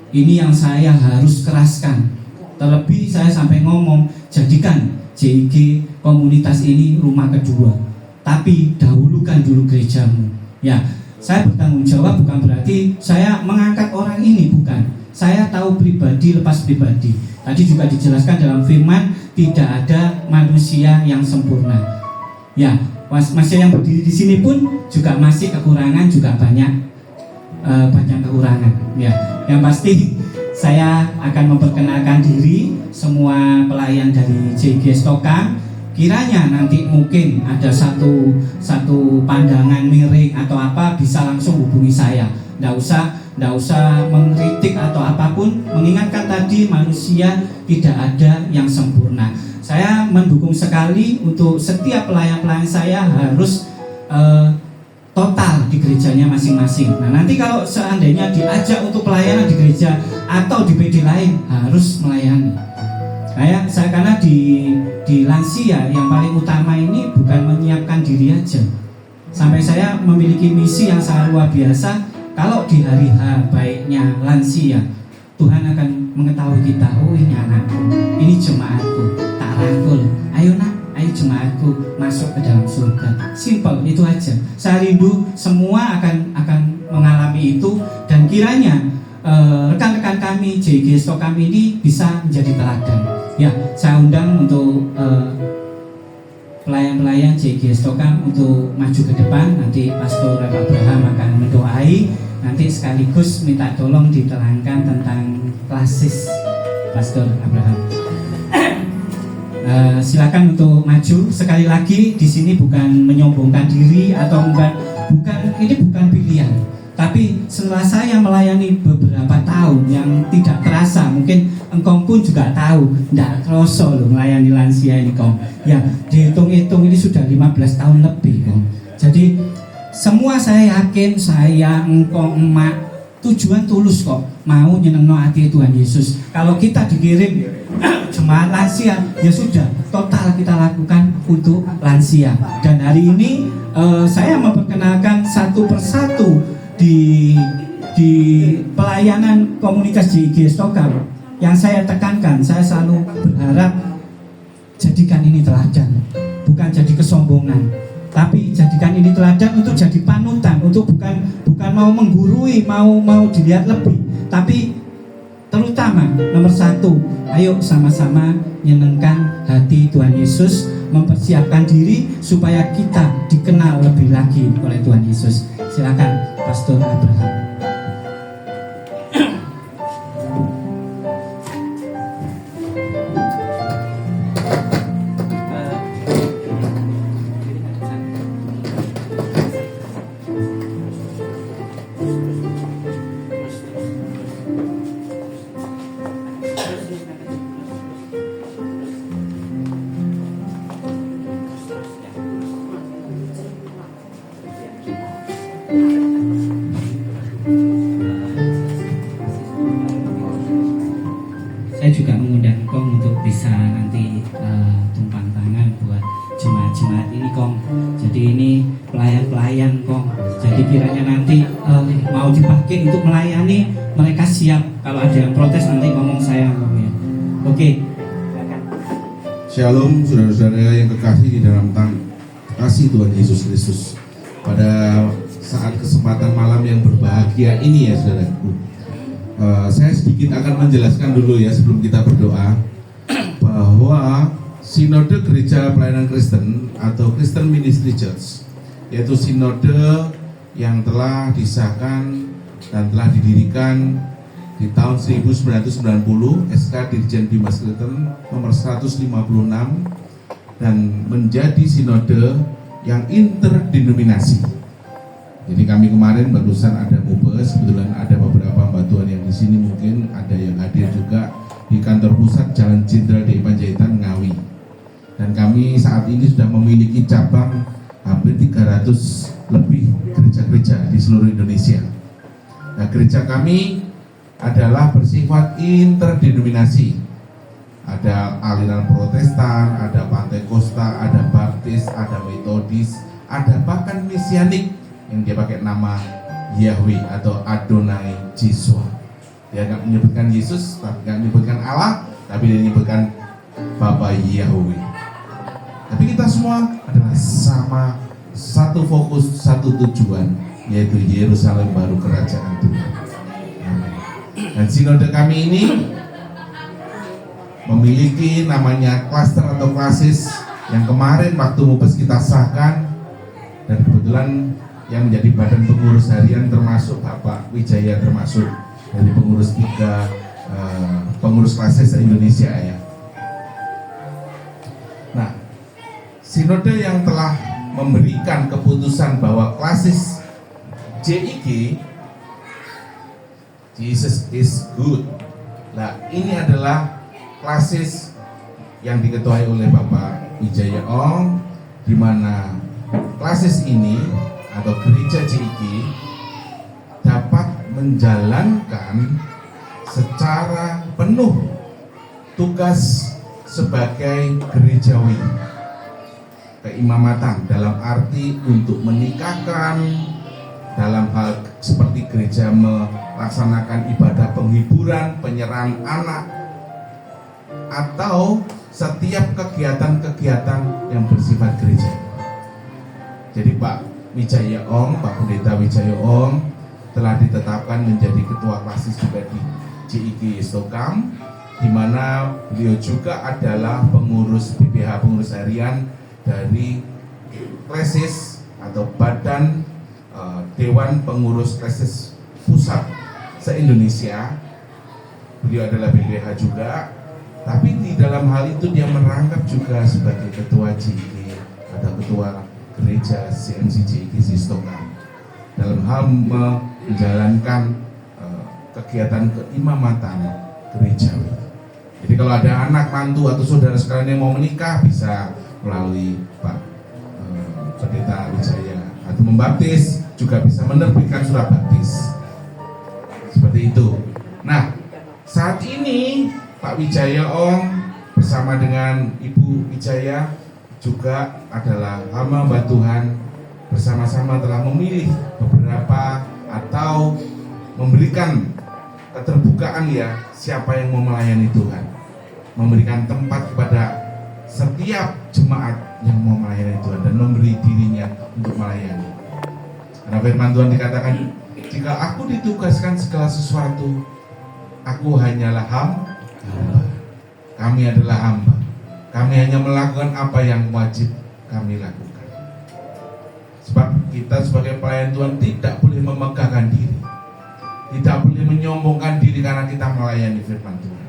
Ini yang saya harus keraskan. Terlebih saya sampai ngomong, jadikan JIG komunitas ini rumah kedua, tapi dahulukan dulu gerejamu. Ya, saya bertanggung jawab bukan berarti saya mengangkat orang ini, bukan. Saya tahu pribadi lepas pribadi. Tadi juga dijelaskan dalam firman, tidak ada manusia yang sempurna. Ya, masih yang berdiri di sini pun juga masih kekurangan, juga banyak kekurangan. Ya, yang pasti saya akan memperkenalkan diri semua pelayan dari JIG Stokam. Kiranya nanti mungkin ada satu pandangan miring atau apa, bisa langsung hubungi saya. Nggak usah mengkritik atau apapun. Mengingatkan tadi manusia tidak ada yang sempurna. Saya mendukung sekali untuk setiap pelayan-pelayan saya harus total di gerejanya masing-masing. Nah, nanti kalau seandainya diajak untuk pelayanan di gereja atau di PD lain, harus melayani. Saya karena di lansia yang paling utama ini bukan menyiapkan diri aja. Sampai saya memiliki misi yang sangat luar biasa. Kalau di hari H baiknya lansia, Tuhan akan mengetahui kita, oh ini anakku, ini jemaatku, tak rangkul, ayo nak, ayo jemaatku masuk ke dalam surga. Simple, itu aja. Saya rindu semua akan mengalami itu, dan kiranya rekan-rekan kami JIG Stokam ini bisa menjadi teladan. Ya, saya undang untuk pelayan-pelayan JIG Stokam untuk maju ke depan. Nanti Pastor Abraham akan mendoai. Nanti sekaligus minta tolong diterangkan tentang klasis Pastor Abraham. Silakan untuk maju. Sekali lagi di sini bukan menyombongkan diri atau bukan ini bukan pilihan. Tapi setelah saya melayani beberapa tahun yang tidak terasa, mungkin engkong pun juga tahu, tidak terasa loh melayani lansia ini kong. Ya, dihitung-hitung ini sudah 15 tahun lebih kong. Jadi semua saya yakin, saya, engkong, emak, tujuan tulus kok, mau nyenengno hati Tuhan Yesus. Kalau kita dikirim jemaat lansia, ya sudah total kita lakukan untuk lansia. Dan hari ini saya memperkenalkan satu persatu di pelayanan komunitas JIG Stokam. Yang saya tekankan, saya selalu berharap jadikan ini teladan, bukan jadi kesombongan, tapi jadikan ini teladan untuk jadi panutan, untuk bukan mau menggurui, mau dilihat lebih, tapi terutama nomor satu, ayo sama-sama nyenengkan hati Tuhan Yesus, mempersiapkan diri supaya kita dikenal lebih lagi oleh Tuhan Yesus. Silakan Pastor Abraham. Saya juga mengundang Kong untuk bisa nanti tumpang tangan buat jemaat-jemaat ini Kong. Jadi ini pelayan-pelayan Kong. Jadi kiranya nanti mau dipakai untuk melayani, mereka siap. Kalau ada yang protes nanti ngomong saya Kong ya. Oke. Shalom saudara-saudara yang kekasih di dalam kasih Tuhan Yesus Kristus. Pada saat kesempatan malam yang berbahagia ini ya saudaraku, saya sedikit akan menjelaskan dulu ya sebelum kita berdoa, bahwa Sinode Gereja Pelayanan Kristen atau Christian Ministry Church, yaitu sinode yang telah disahkan dan telah didirikan di tahun 1990, SK Dirjen Bimas Kristen nomor 156, dan menjadi sinode yang interdenominasi. Jadi kami kemarin barusan ada mubes, kebetulan ada beberapa hamba Tuhan yang di sini, mungkin ada yang hadir juga di kantor pusat Jalan Jenderal DI Panjaitan Ngawi. Dan kami saat ini sudah memiliki cabang hampir 300 lebih gereja-gereja di seluruh Indonesia. Nah, gereja kami adalah bersifat interdenominasi. Ada aliran Protestan, ada Pantekosta, ada Baptis, ada Metodis, ada bahkan Mesianik yang dia pakai nama Yahweh atau Adonai Yeshua. Dia nggak menyebutkan Yesus, tapi nggak menyebutkan Allah, tapi dia menyebutkan Bapa Yahweh. Tapi kita semua adalah sama, satu fokus, satu tujuan, yaitu Yerusalem baru kerajaan Tuhan. Dan sinode kami ini memiliki namanya klaster atau klasis yang kemarin waktu mubes kita sahkan, dan kebetulan yang menjadi badan pengurus harian termasuk Bapak Wijaya, termasuk dari pengurus 3 pengurus klasis Indonesia ya. Nah, sinode yang telah memberikan keputusan bahwa klasis JIG, Jesus is good. Nah, ini adalah klasis yang diketuai oleh Bapak Wijaya Ong, di mana klasis ini atau gereja JIG dapat menjalankan secara penuh tugas sebagai gerejawi keimamatan, dalam arti untuk menikahkan, dalam hal seperti gereja melaksanakan ibadah penghiburan, penyerahan anak, atau setiap kegiatan-kegiatan yang bersifat gereja. Jadi Pak Wijaya Ong, Pak Pendeta Wijaya Ong telah ditetapkan menjadi ketua klasis juga di JIG Stokam, di mana beliau juga adalah pengurus BPH, pengurus harian dari klasis atau badan Dewan Pengurus Klasis Pusat se-Indonesia. Beliau adalah BPH juga, tapi di dalam hal itu dia merangkap juga sebagai ketua JIG atau ketua gereja CMC JIG Stokam dalam hal menjalankan kegiatan keimamatan gerejawi. Jadi kalau ada anak, mantu atau saudara sekalian yang mau menikah, bisa melalui Pak Pendeta Wijaya, atau membaptis juga bisa menerbitkan surat baptis. Seperti itu. Nah, saat ini Pak Wijaya Om bersama dengan Ibu Wijaya juga adalah hamba Tuhan, bersama-sama telah memilih beberapa atau memberikan keterbukaan ya siapa yang mau melayani Tuhan, memberikan tempat kepada setiap jemaat yang mau melayani Tuhan dan memberi dirinya untuk melayani. Karena firman Tuhan dikatakan, jika aku ditugaskan segala sesuatu, aku hanyalah hamba. Kami adalah hamba. Kami hanya melakukan apa yang wajib kami lakukan. Sebab kita sebagai pelayan Tuhan tidak boleh memegahkan diri, tidak boleh menyombongkan diri karena kita melayani firman Tuhan.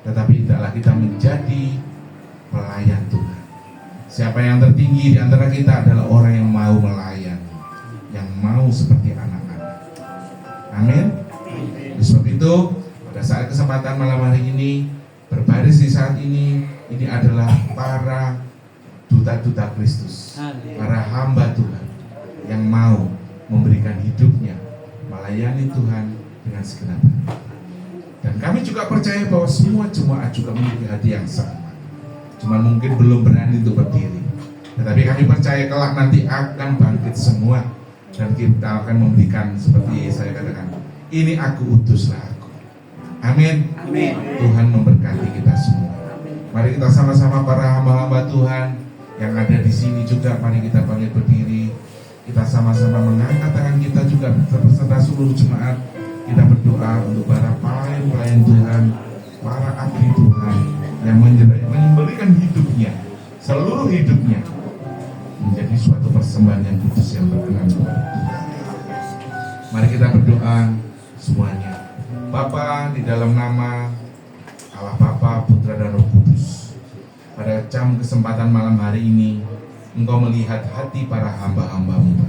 Tetapi hendaklah kita menjadi pelayan Tuhan. Siapa yang tertinggi di antara kita adalah orang yang mau melayani, yang mau seperti anak-anak. Amin. Sebab itu pada saat kesempatan malam hari ini, berbaris di saat ini adalah para duta-duta Kristus, para hamba Tuhan yang mau memberikan hidupnya melayani Tuhan dengan segenap hati. Dan kami juga percaya bahwa semua jemaat juga memiliki hati yang sama, cuma mungkin belum berani untuk berdiri. Tetapi kami percaya kelak nanti akan bangkit semua, dan kita akan memberikan seperti saya katakan, ini aku utuslah aku. Amin. Amin. Tuhan memberkati kita semua. Mari kita sama-sama para hamba-hamba Tuhan yang ada di sini juga, mari kita bangkit berdiri. Kita sama-sama mengangkat tangan kita juga beserta seluruh jemaat. Kita berdoa untuk para pelayan Tuhan, para abdi Tuhan yang memberikan hidupnya, seluruh hidupnya menjadi suatu persembahan yang kudus yang berkenan kepada Tuhan. Mari kita berdoa semuanya. Bapa, di dalam nama Allah Bapa, Putra dan Roh Kudus, pada jam kesempatan malam hari ini, Engkau melihat hati para hamba-hamba-Mu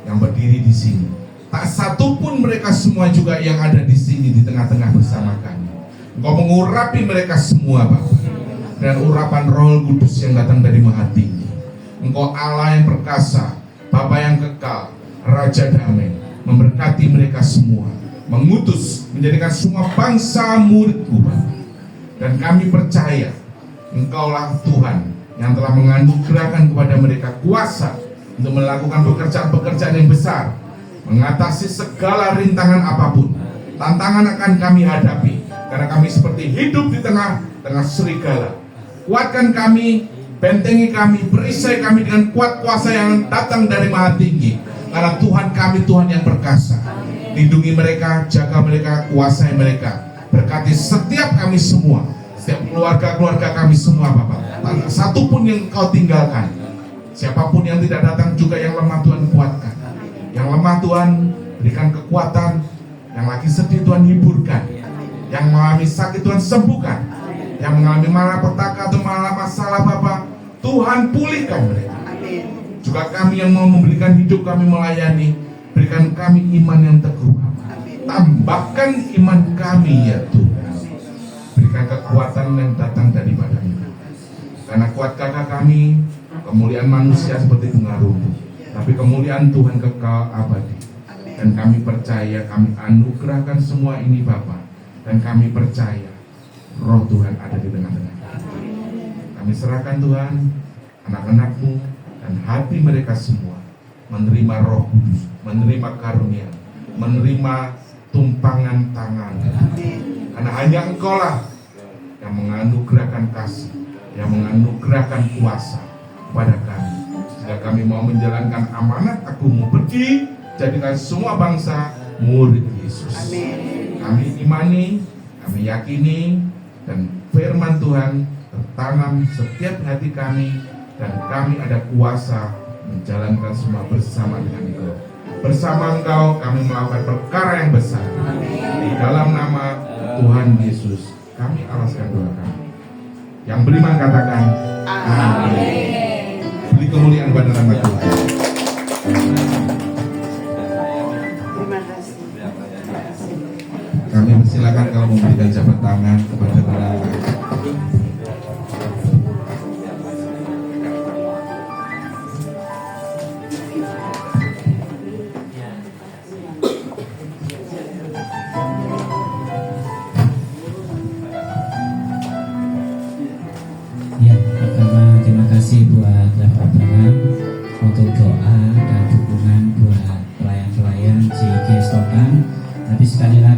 yang berdiri di sini. Tak satu pun mereka semua juga yang ada di sini di tengah-tengah bersama kami. Engkau mengurapi mereka semua, Bapa, dan urapan Roh Kudus yang datang dari Maha Tinggi. Engkau Allah yang perkasa, Bapa yang kekal, Raja damai, memberkati mereka semua, mengutus menjadikan semua bangsa murid-Mu, Bapa. Dan kami percaya Engkaulah Tuhan yang telah menganugerahkan kepada mereka kuasa untuk melakukan pekerjaan-pekerjaan yang besar, mengatasi segala rintangan apapun. Tantangan akan kami hadapi, karena kami seperti hidup di tengah serigala. Kuatkan kami, bentengi kami, perisai kami dengan kuat kuasa yang datang dari Maha Tinggi, karena Tuhan kami Tuhan yang perkasa. Lindungi mereka, jaga mereka, kuasai mereka. Berkati setiap kami semua, setiap keluarga-keluarga kami semua, Bapak. Tak satu pun yang Kau tinggalkan. Siapapun yang tidak datang juga yang lemah Tuhan kuatkan. Yang lemah Tuhan berikan kekuatan. Yang lagi sedih Tuhan hiburkan. Yang mengalami sakit Tuhan sembuhkan. Yang mengalami malapetaka atau masalah Bapak, Tuhan pulihkan mereka. Juga kami yang mau memberikan hidup kami melayani, berikan kami iman yang teguh. Tambahkan iman kami ya Tuhan. Berikan kekuatan yang datang daripada-Mu. Karena kuat kakak kami, kemuliaan manusia seperti bunga rumbuh, tapi kemuliaan Tuhan kekal abadi. Dan kami percaya, kami anugerahkan semua ini Bapa. Dan kami percaya Roh Tuhan ada di tengah-tengah. Kami serahkan Tuhan anak-anak-Mu dan hati mereka semua menerima Roh Kudus, menerima karunia, menerima tumpangan tangan. Karena hanya Engkaulah yang menganugerahkan kasih, yang menganugerahkan kuasa kepada kami, sehingga kami mau menjalankan amanat agung-Mu. Pergi, jadikan semua bangsa murid Yesus. Kami imani, kami yakini, dan firman Tuhan tertanam setiap hati kami, dan kami ada kuasa menjalankan semua bersama dengan Engkau. Bersama Engkau kami melakukan perkara yang besar. Di dalam nama Tuhan Yesus kami alaskan doa kami. Yang beriman katakan amin. Beri kemuliaan kepada nama Tuhan. Terima kasih. Kami persilakan kalau memberikan jabat tangan kepada teman-teman.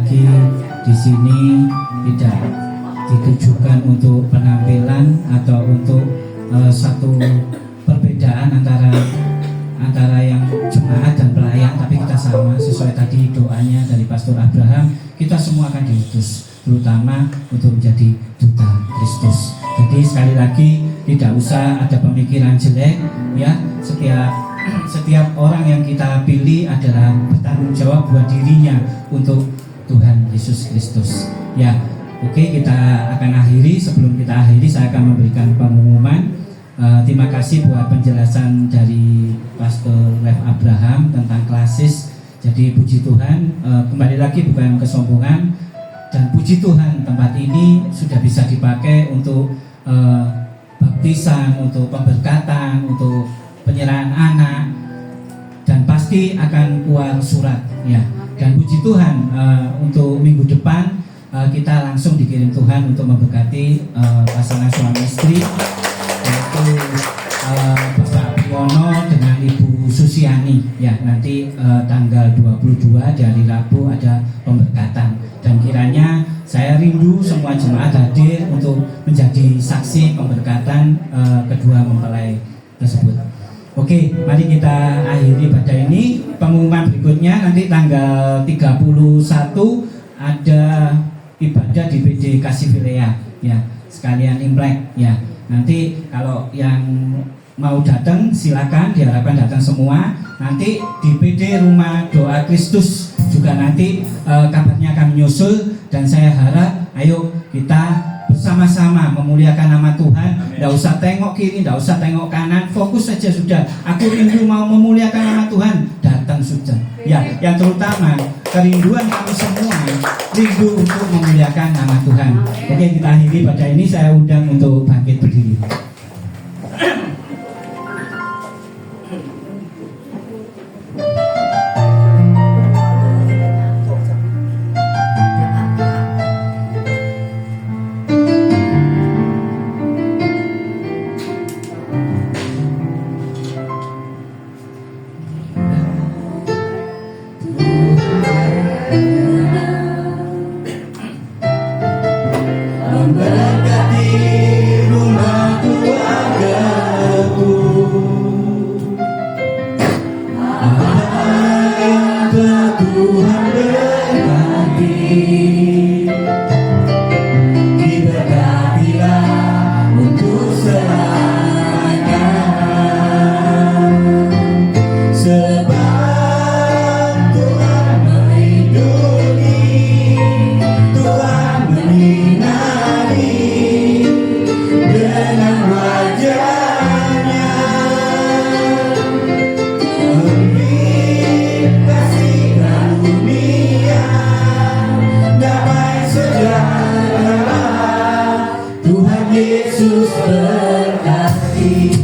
lagi di sini tidak ditujukan untuk penampilan atau untuk satu perbedaan antara yang jemaat dan pelayan, tapi kita sama sesuai tadi doanya dari Pastor Abraham, kita semua akan diutus terutama untuk menjadi duta Kristus. Jadi sekali lagi tidak usah ada pemikiran jelek ya, setiap orang yang kita pilih adalah bertanggung jawab buat dirinya untuk Tuhan Yesus Kristus ya. Oke, kita akan akhiri. Sebelum kita akhiri, saya akan memberikan pengumuman. Terima kasih buat penjelasan dari Pastor Rev Abraham tentang klasis. Jadi puji Tuhan, kembali lagi bukan kesombongan, dan puji Tuhan tempat ini sudah bisa dipakai untuk baptisan, untuk pemberkatan, untuk penyerahan anak, dan pasti akan keluar surat ya. Dan puji Tuhan untuk minggu depan kita langsung dikirim Tuhan untuk memberkati pasangan suami istri, yaitu Bapak Biono dengan Ibu Susiani ya. Nanti tanggal 22 di hari Rabu ada pemberkatan, dan kiranya saya rindu semua jemaat hadir untuk menjadi saksi pemberkatan kedua mempelai tersebut. Oke, mari kita akhiri pada ini. Pengumuman berikutnya nanti tanggal 31 ada ibadah di PD Kasifilea ya, sekalian Imlek ya. Nanti kalau yang mau datang silakan, diharapkan datang semua. Nanti di PD Rumah Doa Kristus juga nanti kabarnya akan menyusul, dan saya harap ayo kita bersama-sama memuliakan nama Tuhan. Tidak usah tengok kiri, tidak usah tengok kanan, fokus saja sudah. Aku rindu mau memuliakan nama Tuhan, datang sudah ya. Yang terutama kerinduan kami semua rindu untuk memuliakan nama Tuhan. Oke, kita akhiri pada ini. Saya undang untuk bangkit berdiri. Tuhan Yesus berkati.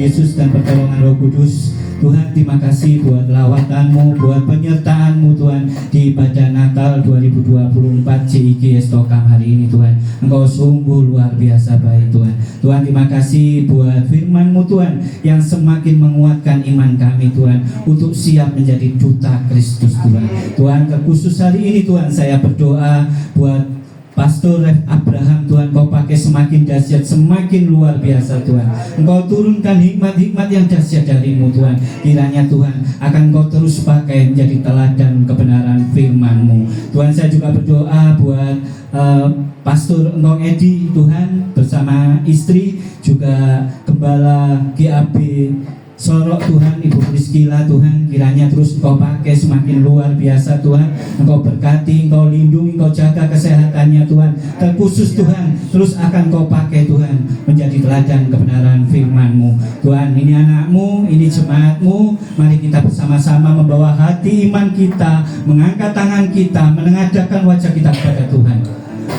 Yesus dan pertolongan Roh Kudus. Tuhan, terima kasih buat lawatan-Mu, buat penyertaan-Mu Tuhan di ibadah Natal 2024 CIG Estokam hari ini Tuhan. Engkau sungguh luar biasa baik Tuhan. Tuhan, terima kasih buat firman-Mu Tuhan yang semakin menguatkan iman kami Tuhan untuk siap menjadi duta Kristus Tuhan. Tuhan, kekhusus hari ini Tuhan saya berdoa buat Pastor Abraham Tuhan, Kau pakai semakin dahsyat, semakin luar biasa Tuhan. Engkau turunkan hikmat-hikmat yang dahsyat dari-Mu Tuhan. Kiranya Tuhan akan Kau terus pakai menjadi teladan kebenaran firman-Mu. Tuhan, saya juga berdoa buat Pastor Ngong Edi Tuhan bersama istri, juga Gembala GAB Sorok Tuhan, Ibu Priscila Tuhan, kiranya terus Engkau pakai semakin luar biasa Tuhan. Engkau berkati, Engkau lindungi, Engkau jaga kesehatannya Tuhan. Terkhusus Tuhan, terus akan Engkau pakai Tuhan menjadi teladan kebenaran firman-Mu Tuhan. Ini anak-Mu, ini jemaat-Mu, mari kita bersama-sama membawa hati iman kita, mengangkat tangan kita, menengadahkan wajah kita kepada Tuhan.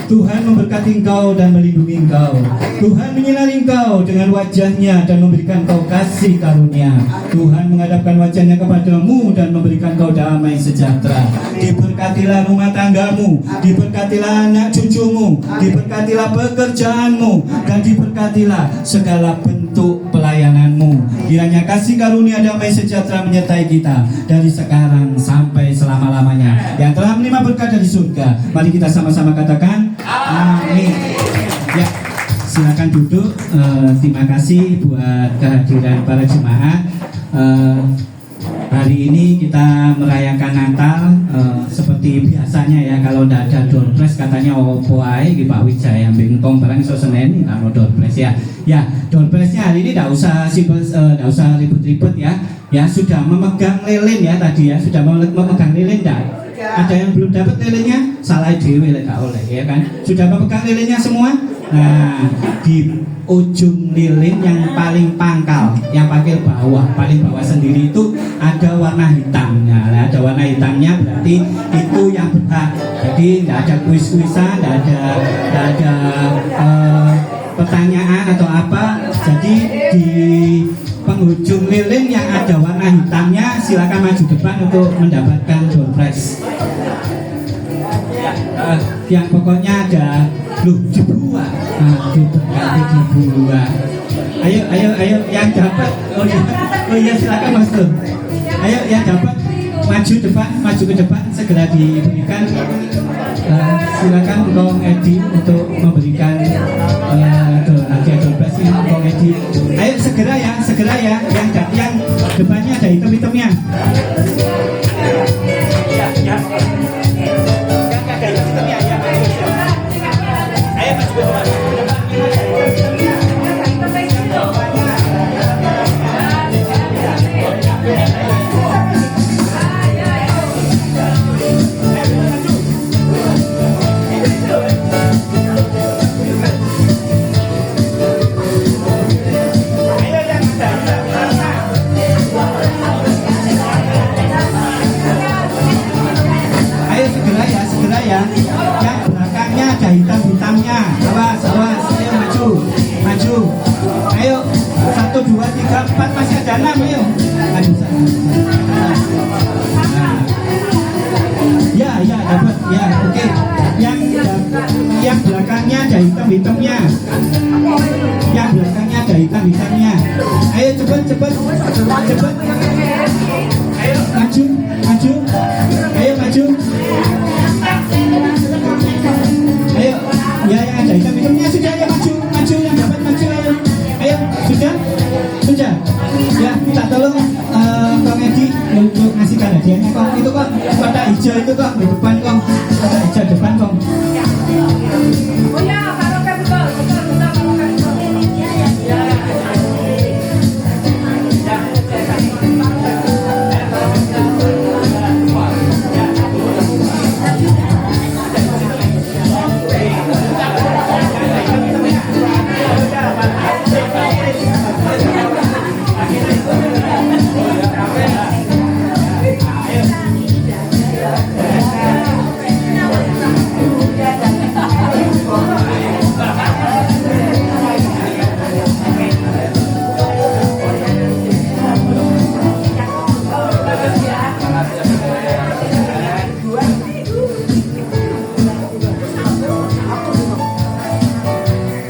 Tuhan memberkati engkau dan melindungi engkau. Tuhan menyinari engkau dengan wajahnya dan memberikan engkau kasih karunia. Tuhan menghadapkan wajahnya kepadamu dan memberikan engkau damai sejahtera. Diberkatilah rumah tanggamu, diberkatilah anak cucumu, diberkatilah pekerjaanmu, dan diberkatilah segala bentuk pelayananmu. Kiranya kasih karunia damai sejahtera menyertai kita dari sekarang sampai selama-lamanya. Yang telah menerima berkat dari surga, mari kita sama-sama katakan amin. Ya, silakan duduk. Terima kasih buat kehadiran para jemaat. Hari ini kita merayakan Natal seperti biasanya ya. Kalau tidak ada door prize katanya opo ae iki Pak Wijaya bengkong barang iso Senin karo door prize ya. Ya, door prize-nya hari ini tidak usah ribut-ribut ya. Ya, sudah memegang lilin ya tadi ya. Sudah memegang lilin enggak? Ada yang belum dapat lilinnya? Salah dewe lek gak oleh ya kan. Sudah memegang lilinnya semua? Nah, di ujung lilin yang paling pangkal, yang paling bawah sendiri itu ada warna hitamnya. Nah, ada warna hitamnya berarti itu yang berhak. Jadi tidak ada kuis-kuisan, tidak ada pertanyaan atau apa. Jadi di penghujung lilin yang ada warna hitamnya silakan maju depan untuk mendapatkan door prize. Yang pokoknya ada dibuat, dibuat. Ayo yang dapat. Oh iya silakan Mas Bro. Ayo yang dapat maju ke depan segera diberikan. Silakan Kong Edi untuk memberikan hadiah door prize Kong Edi. Ayo segera ya. Yang depannya ada hitam-hitamnya. Ya. Yang ada hitam-hitamnya ya. Ayo maju ke depan. Yang belakangnya ada hitam-hitamnya. Awas, ayo maju. Ayo 1, 2, 3, 4 masih ada 6 ayo. Ya dapat ya oke. Yang belakangnya ada hitam-hitamnya. Ayo cepet. Ayo maju. Ayo, ya yang ada hitam-hitamnya sudah ya maju yang dapat maju ayo sudah ya minta tolong Kong Edi untuk ngasih hadiahnya Kong itu Kong kotak hijau itu Kong di depan Kong